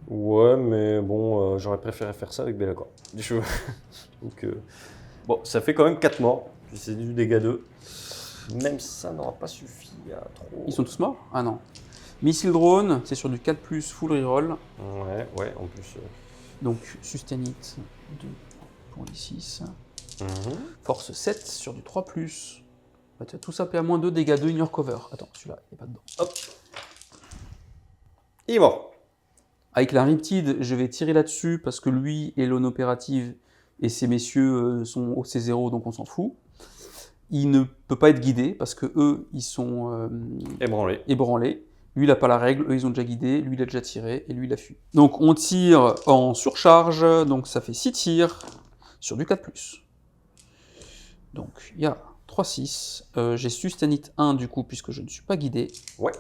Ouais, mais bon, j'aurais préféré faire ça avec Be'lakor. Du cheveux. Donc, bon, ça fait quand même 4 morts. Puis c'est du dégâts 2. Même ça n'aura pas suffi à trop. Ils sont tous morts? Ah non. Missile drone, c'est sur du 4 plus full reroll. Ouais, en plus. Donc sustain it 2 pour les 6. Mhm. Force 7 sur du 3 plus. Bah, tu as tout ça PA-2, dégâts 2, inner cover. Attends, celui-là, il n'est pas dedans. Hop. Il est mort. Avec la Riptide, je vais tirer là-dessus parce que lui est l'on opérative et ces messieurs sont au C0, donc on s'en fout. Il ne peut pas être guidé parce que eux, ils sont Ébranlé. ébranlés. Lui, il n'a pas la règle, eux, ils ont déjà guidé, lui, il a déjà tiré et lui, il a fui. Donc, on tire en surcharge, donc ça fait 6 tirs sur du 4+. Donc, il y a 3-6. J'ai sustain it 1 du coup, puisque je ne suis pas guidé. Ouais.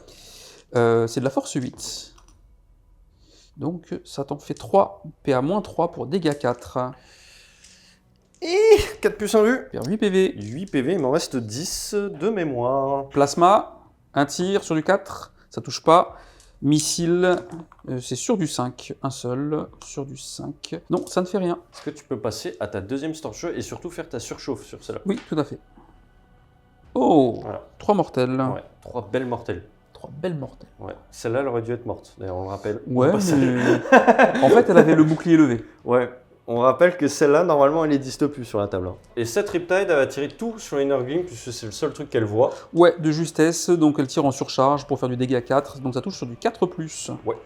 C'est de la force 8. Donc, ça t'en fait 3, PA-3 pour dégâts 4. Et 4 plus 1 vue. Faire 8 PV. 8 PV, il m'en reste 10 de mémoire. Plasma, un tir sur du 4, ça touche pas. Missile, c'est sur du 5, un seul, sur du 5. Non, ça ne fait rien. Est-ce que tu peux passer à ta deuxième Stormsurge et surtout faire ta surchauffe sur celle-là? Oui, tout à fait. Oh, Voilà. 3 mortels. Ouais, 3 belles mortelles. 3 belles mortels. Ouais, celle-là, elle aurait dû être morte, d'ailleurs, on le rappelle. Ouais, Au passage. mais... en fait, elle avait le bouclier levé. Ouais, on rappelle que celle-là, normalement, elle existe plus sur la table. Hein. Et cette Riptide, elle va tirer tout sur l'Inner Gleam, puisque c'est le seul truc qu'elle voit. Ouais, de justesse, donc elle tire en surcharge pour faire du dégât 4, donc ça touche sur du 4+. Ouais.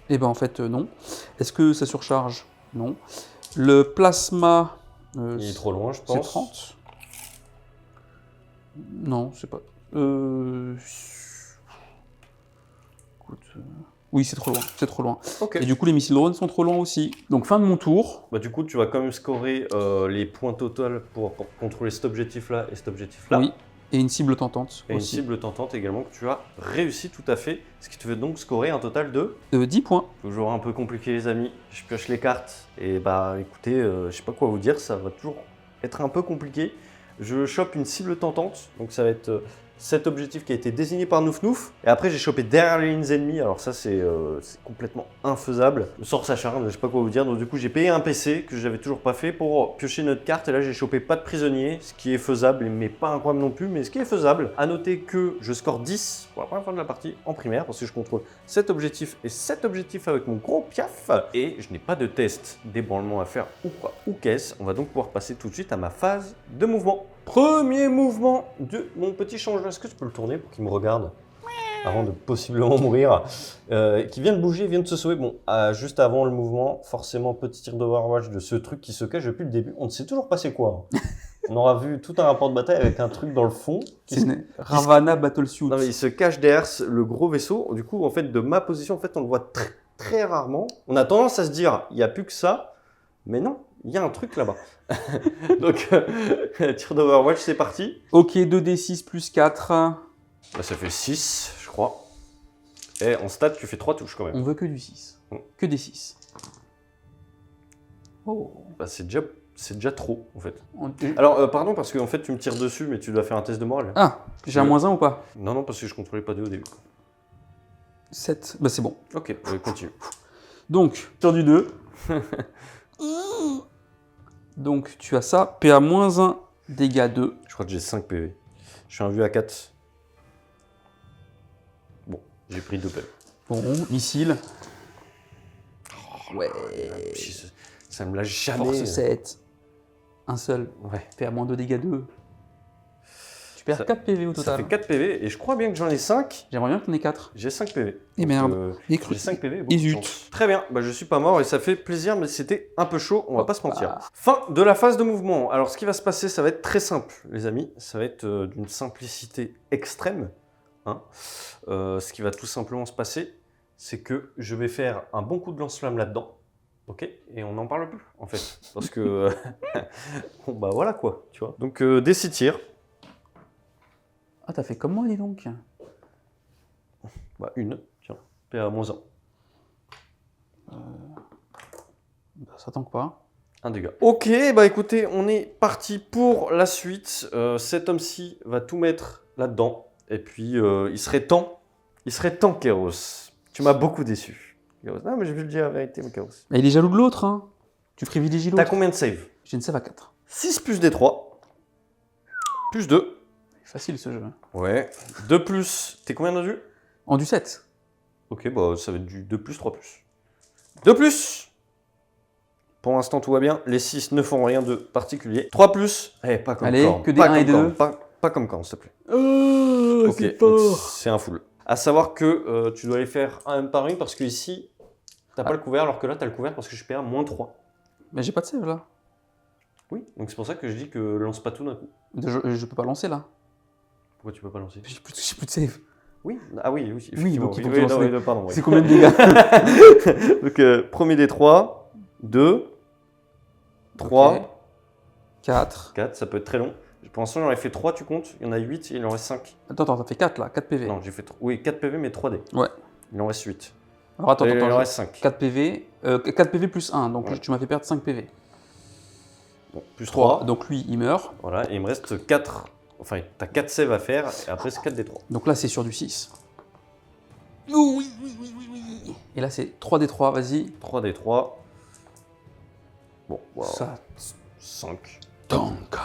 Et ben en fait, non. Est-ce que ça surcharge? Non. Le plasma... Il est trop loin, je c'est pense. 30. Non, c'est pas... Écoute, oui, c'est trop loin, c'est trop loin. Ok. Et du coup, les missiles drones sont trop loin aussi. Donc, fin de mon tour. Bah, du coup, tu vas quand même scorer les points total pour contrôler cet objectif-là et cet objectif-là. Oui. Et une cible tentante Et une aussi. cible tentante également que tu as réussi tout à fait. Ce qui te fait donc scorer un total de... 10 points. Toujours un peu compliqué les amis, je pioche les cartes et bah écoutez, je sais pas quoi vous dire, ça va toujours être un peu compliqué. Je chope une cible tentante, donc ça va être cet objectif qui a été désigné par Nouf Nouf. Et après j'ai chopé derrière les lignes ennemies, alors ça c'est complètement infaisable. Le sort s'acharne, je sais pas quoi vous dire, donc du coup j'ai payé un PC que j'avais toujours pas fait pour piocher notre carte. Et là j'ai chopé pas de prisonnier, ce qui est faisable, mais pas incroyable non plus, mais ce qui est faisable. A noter que je score 10 pour la première fois de la partie en primaire, parce que je contrôle cet objectif et cet objectif avec mon gros piaf. Et je n'ai pas de test d'ébranlement à faire ou quoi, ou qu'est-ce. On va donc pouvoir passer tout de suite à ma phase de mouvement. Premier mouvement de mon petit changement. Est-ce que tu peux le tourner pour qu'il me regarde avant de possiblement mourir, qui vient de bouger, vient de se sauver. Bon, juste avant le mouvement, forcément petit tir d'Overwatch de ce truc qui se cache depuis le début. On ne sait toujours pas c'est quoi. Hein. On aura vu tout un rapport de bataille avec un truc dans le fond. C'est une Ravana Battlesuit. Non mais il se cache derrière le gros vaisseau. Du coup, en fait, de ma position, en fait, on le voit très, très rarement. On a tendance à se dire, il n'y a plus que ça. Mais non, il y a un truc là-bas. Donc, tir d'Overwatch, c'est parti. Ok, 2d6 plus 4. Bah, ça fait 6, je crois. Et en stat, tu fais 3 touches quand même. On veut que du 6. Que des 6. Oh. Bah, c'est déjà trop, en fait. On- Alors, pardon, parce qu'en fait, tu me tires dessus, mais tu dois faire un test de morale. Ah, j'ai un moins 1 ou pas? Non, non, parce que je contrôlais pas 2 au début. 7. Bah c'est bon. Ok, continue. Donc, sur du 2. Donc, tu as ça. PA-1, dégâts 2. Je crois que j'ai 5 PV. Je suis un vue à 4. Bon, j'ai pris 2 PV. Bon, missile. Ouais. Ça me lâche jamais. Force 7. Un seul. Ouais. Fait à moins 2 dégâts 2. Tu perds Ça- 4 PV au Ça total. fait 4 PV et je crois bien que j'en ai 5. J'aimerais bien que t'en aies 4. J'ai 5 PV. Et Donc, merde. Et j'ai 5 PV et beaucoup Et de zut. chance. Très bien, bah, je suis pas mort et ça fait plaisir, mais c'était un peu chaud, on va pas se mentir. Hoppa. Fin de la phase de mouvement. Alors ce qui va se passer, ça va être très simple, les amis. Ça va être d'une simplicité extrême. Hein. Ce qui va tout simplement se passer, c'est que je vais faire un bon coup de lance-flamme là-dedans. Ok, et on n'en parle plus en fait, parce que bon bah voilà quoi, tu vois. Donc des 6 tirs, Ah, t'as fait comme moi, dis donc. bah une, tiens, PA-1. Bah, ça tanque pas. Un dégât. Ok, bah écoutez, on est parti pour la suite. Cet homme-ci va tout mettre là-dedans. Et puis, il serait temps, Kéros. Tu m'as beaucoup déçu. Kéros. Non, mais je vais le dire la vérité, mon Kéros. Mais il est jaloux de l'autre, hein. Tu privilégies T'as l'autre. combien de save? J'ai une save à 4. 6 plus D3. Plus 2. Facile ce jeu. Ouais. 2 plus. T'es combien dessus? En du 7. Ok, bah ça va être du 2 plus, 3 plus. 2 plus. Pour l'instant, tout va bien. Les 6 ne font rien de particulier. 3 plus. Eh, pas comme Allez, Korn. que des Pas 1 et comme 2. Korn. Pas comme Korn, s'il te plaît. Oh, Ok, donc c'est un full. À savoir que tu dois les faire un par une parce que ici, t'as pas le couvert, alors que là, t'as le couvert parce que je suis PA -3. Mais j'ai pas de save là. Oui, donc c'est pour ça que je dis que lance pas tout d'un coup. Je peux pas lancer là. Pourquoi tu peux pas lancer? J'ai plus de save. Oui, ah oui, Oui, effectivement. donc il faut que tu lances les- pardon, oui. C'est combien de dégâts? Donc premier des 3, 2, 3, Ok. 4. 4, ça peut être très long. Pour l'instant, j'en ai fait 3, tu comptes. Il y en a 8 et il en reste 5. Attends, t'as fait 4 là, 4 PV. Non, j'ai fait oui, 4 PV, mais 3D. Ouais. Il en reste 8. Alors attends, il en attends, reste 5. 4 PV. 4 PV plus 1, donc Ouais. tu m'as fait perdre 5 PV. Bon, plus 3. 3. Donc lui, il meurt. Voilà, et il me reste 4. Enfin, t'as 4 saves à faire, et après, c'est 4 des 3. Donc là, c'est sur du 6. Oui. Et là, c'est 3 des 3, vas-y. 3 des 3. Bon, wow. Ça 5. tank.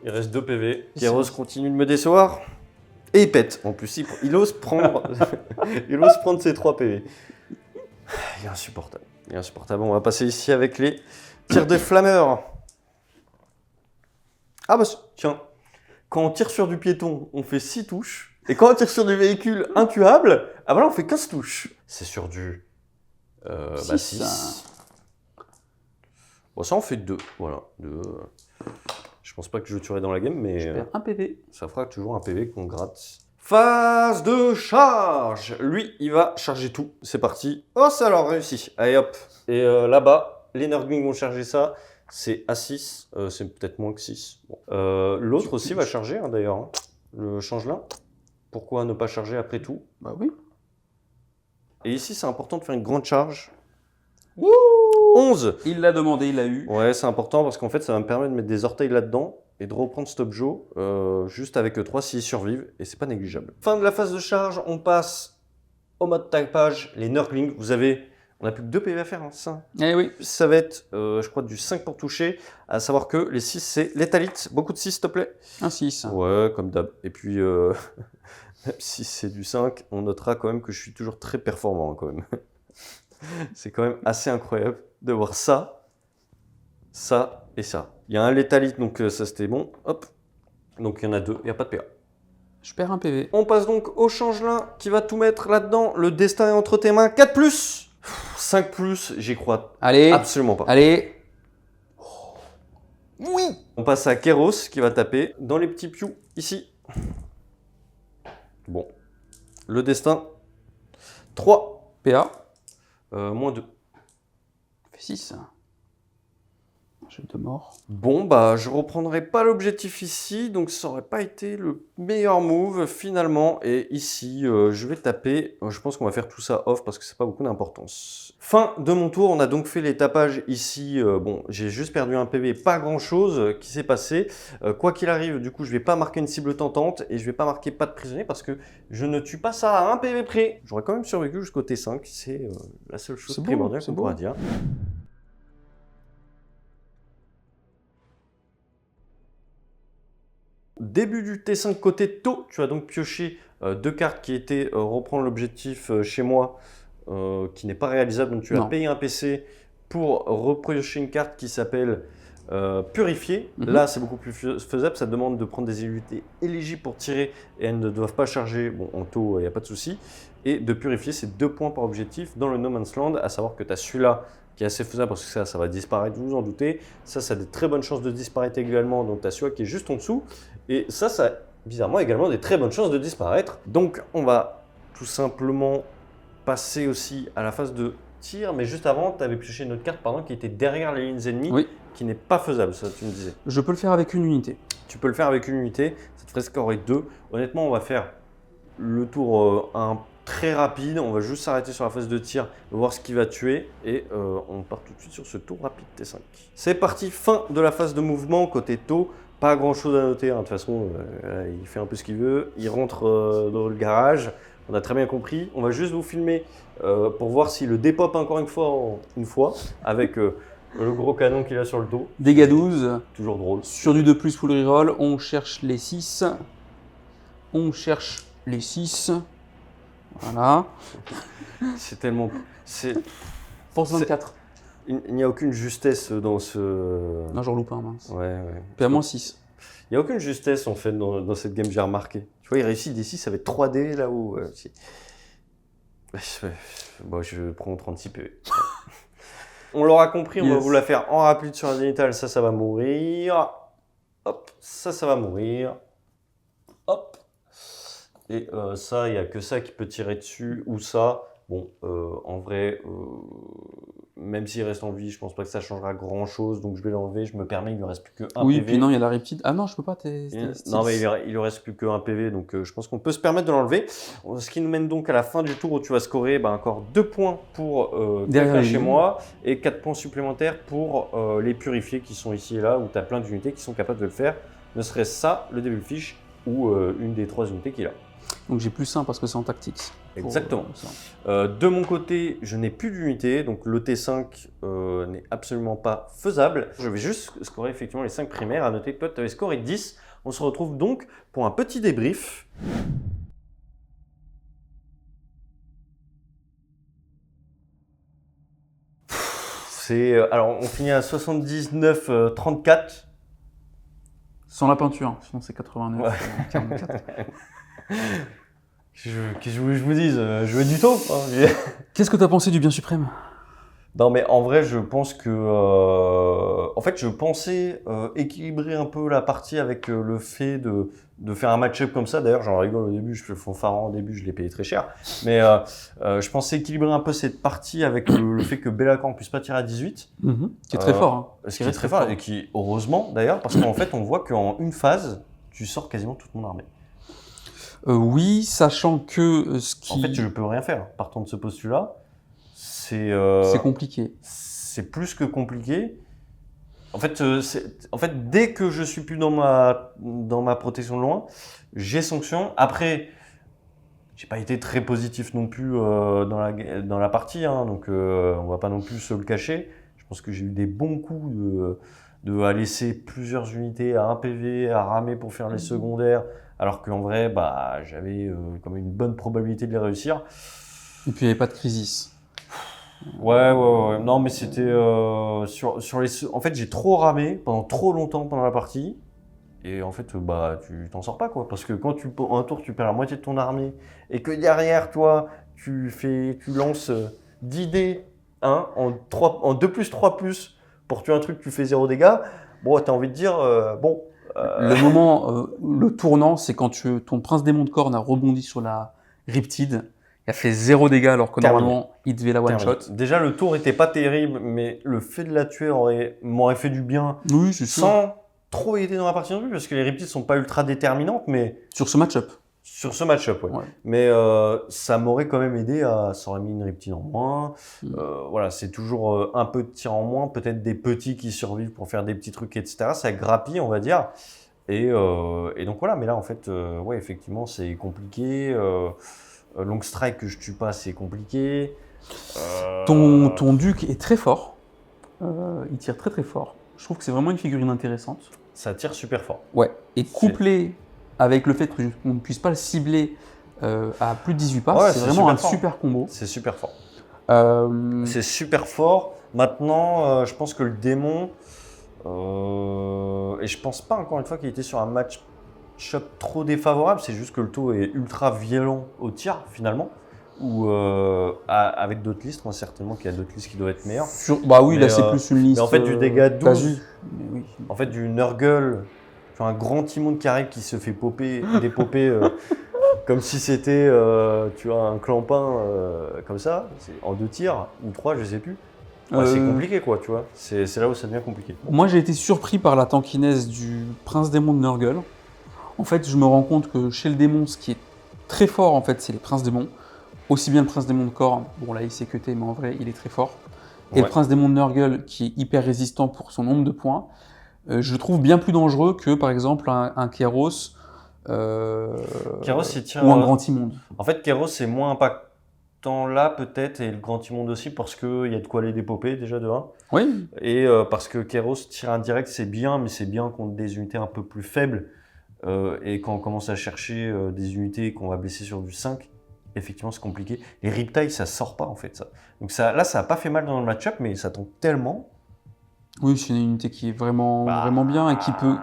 Il reste 2 PV. Et Kéros c'est- continue de me décevoir. Et il pète. En plus, il ose prendre, il ose prendre ses 3 PV. Il est insupportable. Il est insupportable. On va passer ici avec les tirs de flammeurs. Ah bah tiens, quand on tire sur du piéton, on fait 6 touches. Et quand on tire sur du véhicule intuable, ah bah là on fait 15 touches. C'est sur du 6. Bon, ça en fait 2. Voilà. 2. Je pense pas que je tuerai dans la game, mais Je perds 1 PV. ça fera toujours un PV qu'on gratte. Phase de charge. Lui, il va charger tout. C'est parti. Oh, ça alors réussi. Allez hop. Et là-bas, les Nurglings vont charger ça. C'est à 6. C'est peut-être moins que 6. Bon. L'autre aussi va charger, hein, d'ailleurs. Hein. Le changelin. Pourquoi ne pas charger après tout? Bah oui. Et ici, c'est important de faire une grande charge. Wouh 11. Il l'a demandé, il l'a eu. Ouais, c'est important parce qu'en fait, ça va me permettre de mettre des orteils là-dedans et de reprendre Stop Joe juste avec 3 s'ils survivent et c'est pas négligeable. Fin de la phase de charge, on passe au mode tapage, les Nurglings. On a plus que 2 PV à faire, hein, ça. Eh oui. Ça va être, je crois, du 5 pour toucher, à savoir que les 6, c'est létalite. Beaucoup de 6, s'il te plaît. Un 6. Ouais, comme d'hab. Et puis, même si c'est du 5, on notera quand même que je suis toujours très performant, hein, quand même. C'est quand même assez incroyable de voir ça, ça et ça. Il y a un létalite, donc ça c'était bon. Hop. Donc il y en a 2, il n'y a pas de PA. Je perds un PV. On passe donc au changelin qui va tout mettre là-dedans. Le destin est entre tes mains. 4 plus 5 plus, j'y crois Allez. absolument pas. Allez. Oui. On passe à Kéros qui va taper dans les petits pious ici. Bon. Le destin. 3. PA. Moins 2. Fait 6. J'ai 2 morts. Bon, bah, je reprendrai pas l'objectif ici, donc ça aurait pas été le meilleur move finalement. Et ici, je vais taper. Je pense qu'on va faire tout ça off parce que c'est pas beaucoup d'importance. Fin de mon tour, on a donc fait les tapages ici. Bon, j'ai juste perdu un PV, pas grand chose qui s'est passé. Quoi qu'il arrive, du coup, je vais pas marquer une cible tentante et je vais pas marquer pas de prisonnier parce que je ne tue pas ça à un PV près. J'aurais quand même survécu jusqu'au T5, c'est la seule chose C'est beau, primordiale c'est qu'on beau. pourra dire. Début du T5 côté taux, tu as donc pioché 2 cartes qui étaient reprendre l'objectif chez moi, qui n'est pas réalisable, donc tu as Non. payé un PC pour reprocher une carte qui s'appelle Purifier. Là, c'est beaucoup plus faisable. Ça demande de prendre des unités éligibles pour tirer et elles ne doivent pas charger. Bon, en taux, il n'y a pas de souci. Et de purifier, c'est 2 points par objectif dans le No Man's Land. À savoir que tu as celui-là qui est assez faisable parce que ça va disparaître, vous vous en doutez. Ça a des très bonnes chances de disparaître également. Donc, tu as celui-là qui est juste en dessous. Et ça a bizarrement également des très bonnes chances de disparaître. Donc, on va tout simplement passer aussi à la phase de tir. Mais juste avant, tu avais pioché une autre carte qui était derrière les lignes ennemies. Oui. Qui n'est pas faisable, ça tu me disais. Je peux le faire avec une unité. Tu peux le faire avec une unité, ça te ferait scorer 2. Honnêtement, on va faire le tour très rapide, on va juste s'arrêter sur la phase de tir, voir ce qui va tuer et on part tout de suite sur ce tour rapide T5. C'est parti, fin de la phase de mouvement, côté taux, pas grand chose à noter, hein. De toute façon il fait un peu ce qu'il veut, il rentre dans le garage, on a très bien compris. On va juste vous filmer pour voir s'il le dépop encore une fois avec... le gros canon qu'il a sur le dos. Dégâts 12. Toujours drôle. Sur du 2+, full reroll, on cherche les 6. On cherche les 6. Voilà. C'est tellement... Force 24. Il n'y a aucune justesse dans ce... Non, j'en loupe un, mince. Ouais. PA-6. Il n'y a aucune justesse en fait dans cette game, j'ai remarqué. Tu vois, il réussit des 6 avec 3D là où... Bon, je prends 36 PV. On l'aura compris, on va vous la faire en rapide sur un génital. Ça va mourir. Hop, ça va mourir. Hop. Et ça, il n'y a que ça qui peut tirer dessus ou ça. Bon, en vrai, même s'il reste en vie, je pense pas que ça changera grand chose. Donc je vais l'enlever. Je me permets, il ne lui reste plus que 1 PV. Oui, puis non, il y a la riptide. Ah non, je peux pas. Non, mais il lui reste plus que 1 PV. Donc je pense qu'on peut se permettre de l'enlever. Ce qui nous mène donc à la fin du tour où tu vas scorer encore 2 points pour quelqu'un chez moi et 4 points supplémentaires pour les purifiés qui sont ici et là où tu as plein d'unités qui sont capables de le faire. Ne serait-ce ça, le Devilfish ou une des 3 unités qu'il a. Donc j'ai plus 1 parce que c'est en tactics. Exactement. De mon côté, je n'ai plus d'unité, donc le T5 n'est absolument pas faisable. Je vais juste scorer effectivement les 5 primaires. À noter que toi, tu avais scoré 10. On se retrouve donc pour un petit débrief. Alors, on finit à 79-34. Sans la peinture, sinon c'est 89, ouais. 44. Qu'est-ce que je vous dise, jouer du taux. Qu'est-ce que tu as pensé du bien suprême? Non, mais en vrai, je pense que... en fait, je pensais équilibrer un peu la partie avec le fait de faire un match-up comme ça. D'ailleurs, j'en rigole au début, je fais le fanfaron au début, je l'ai payé très cher. Mais je pensais équilibrer un peu cette partie avec le fait que Bellacan ne puisse pas tirer à 18. Qui est très fort. Hein. Ce qui est très fort et qui, heureusement d'ailleurs, parce qu'en fait, on voit qu'en une phase, tu sors quasiment toute mon armée. Oui, sachant que En fait, je peux rien faire. Partant de ce postulat, c'est compliqué. C'est plus que compliqué. En fait, dès que je suis plus dans ma protection de loin, j'ai sanction. Après, j'ai pas été très positif non plus dans la partie, hein, donc on va pas non plus se le cacher. Je pense que j'ai eu des bons coups de laisser plusieurs unités à 1 PV, à ramer pour faire les secondaires, alors qu'en vrai, j'avais quand même une bonne probabilité de les réussir. Et puis il n'y avait pas de crisis. Ouais. Non, mais c'était sur les. En fait, j'ai trop ramé pendant trop longtemps pendant la partie. Et en fait, tu t'en sors pas, quoi. Parce que quand en un tour, tu perds la moitié de ton armée et que derrière toi, tu lances 10 dés en 2+, 3+, pour tuer un truc, tu fais 0 dégâts. Bon, t'as envie de dire, Le moment, le tournant, c'est quand ton prince démon de corne a rebondi sur la riptide. Il a fait 0 dégâts alors que normalement, il devait la one-shot. Déjà, le tour était pas terrible, mais le fait de la tuer m'aurait fait du bien. Oui, c'est sûr. Sans trop aider dans la partie non plus, parce que les riptides sont pas ultra déterminantes, mais... Sur ce match-up. Sur ce match-up, ouais. Mais ça m'aurait quand même aidé ça aurait mis une riptide en moins. Voilà, c'est toujours un peu de tir en moins, peut-être des petits qui survivent pour faire des petits trucs, etc. Ça grappille, on va dire. Et donc voilà, mais là, en fait, ouais, effectivement, c'est compliqué. Long strike que je tue pas, c'est compliqué. Ton duc est très fort. Il tire très très fort. Je trouve que c'est vraiment une figurine intéressante. Ça tire super fort. Ouais. Et couplé avec le fait qu'on ne puisse pas le cibler à plus de 18 passes, c'est vraiment un super combo. C'est super fort. Euh, C'est super fort. Maintenant, je pense que le démon, et je pense pas encore une fois qu'il était sur un match-up trop défavorable, c'est juste que le taux est ultra violent au tir finalement. Ou avec d'autres listes, moi certainement qu'il y a d'autres listes qui doivent être meilleures. Bah oui, Mais, là c'est plus une liste. Mais en fait, du dégât 12, casu. Mais oui. en fait, du Nurgle, tu vois, un grand Timon qui arrive qui se fait dépoper comme si c'était tu vois, un clampin comme ça, en 2 tirs ou 3, je sais plus. Ouais, c'est compliqué quoi, tu vois. C'est là où ça devient compliqué. Moi j'ai été surpris par la tankiness du Prince Démon de Nurgle. En fait, je me rends compte que chez le démon, ce qui est très fort en fait, c'est les Princes Démons. Aussi bien le Prince Démon de Corps, bon là il s'est cuté, mais en vrai il est très fort. Et le Prince Démon de Nurgle qui est hyper résistant pour son nombre de points, je le trouve bien plus dangereux que par exemple un Kairos, il tire, ou un Grand Immonde. En fait, Kairos c'est moins impactant là peut-être, et le Grand Immonde aussi parce qu'il y a de quoi les dépoper déjà de 1. Oui. Et parce que Kairos tir indirect c'est bien, mais c'est bien contre des unités un peu plus faibles. Et quand on commence à chercher des unités qu'on va blesser sur du 5, effectivement c'est compliqué. Les Riptide ça sort pas en fait ça. Donc ça, là ça a pas fait mal dans le match-up, mais ça tombe tellement. Oui, c'est une unité qui est vraiment bien et qui peut...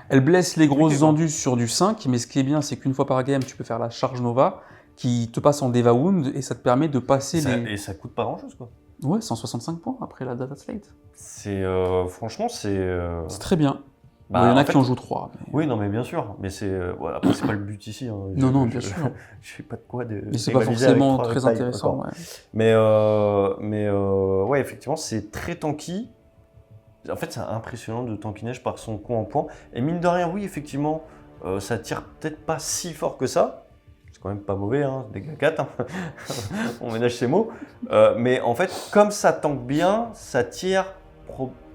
Elle blesse les grosses endus sur du 5, mais ce qui est bien c'est qu'une fois par game tu peux faire la charge Nova qui te passe en Deva Wound et ça te permet de passer Et ça coûte pas grand chose quoi. Ouais, 165 points après la Data Slate. C'est franchement c'est... C'est très bien. Bah, il y en a qui en jouent 3. Mais... Oui, non mais bien sûr, mais c'est voilà, après c'est pas le but ici. Hein. Non, bien sûr. Je fais pas de quoi de... Mais c'est pas forcément très intéressant. Ouais. Mais ouais, effectivement, c'est très tanky. En fait, c'est impressionnant de tankiness par son coup en point. Et mine de rien, oui, effectivement, ça tire peut-être pas si fort que ça. C'est quand même pas mauvais, hein, dégâts 4. Hein. On ménage ses mots. Mais en fait, comme ça tank bien, ça tire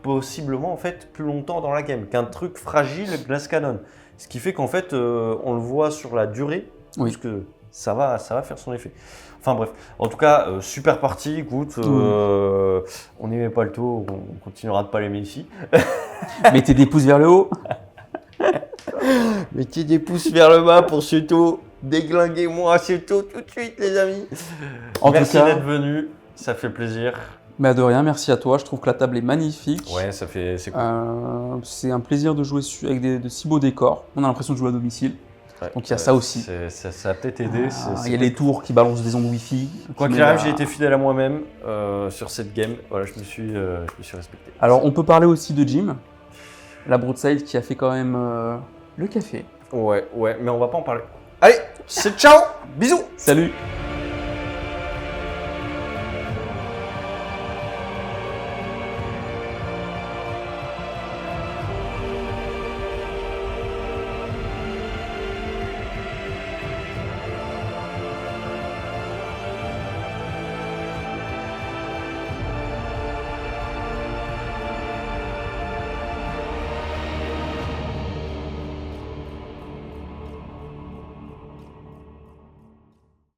possiblement en fait plus longtemps dans la game qu'un truc fragile Glass Cannon. Ce qui fait qu'en fait, on le voit sur la durée, parce que ça va faire son effet. Enfin bref, en tout cas, super partie, écoute, on n'y met pas le taux, on continuera de pas l'aimer ici. Mettez des pouces vers le haut. Mettez des pouces vers le bas pour ce taux, déglinguez-moi ce taux tout de suite les amis. Merci d'être venu, ça fait plaisir. Mais de rien, merci à toi, je trouve que la table est magnifique. Ouais, c'est cool. C'est un plaisir de jouer avec de si beaux décors, on a l'impression de jouer à domicile. Ouais, donc il y a ça aussi. Ça a peut-être aidé. Il y a les tours qui balancent des ondes Wi-Fi. Quoi qu'il arrive, j'ai été fidèle à moi-même sur cette game. Voilà, je me suis respecté. Alors on peut parler aussi de Jim, la Broadside qui a fait quand même le café. Ouais, mais on va pas en parler. Allez, c'est ciao, bisous. Salut.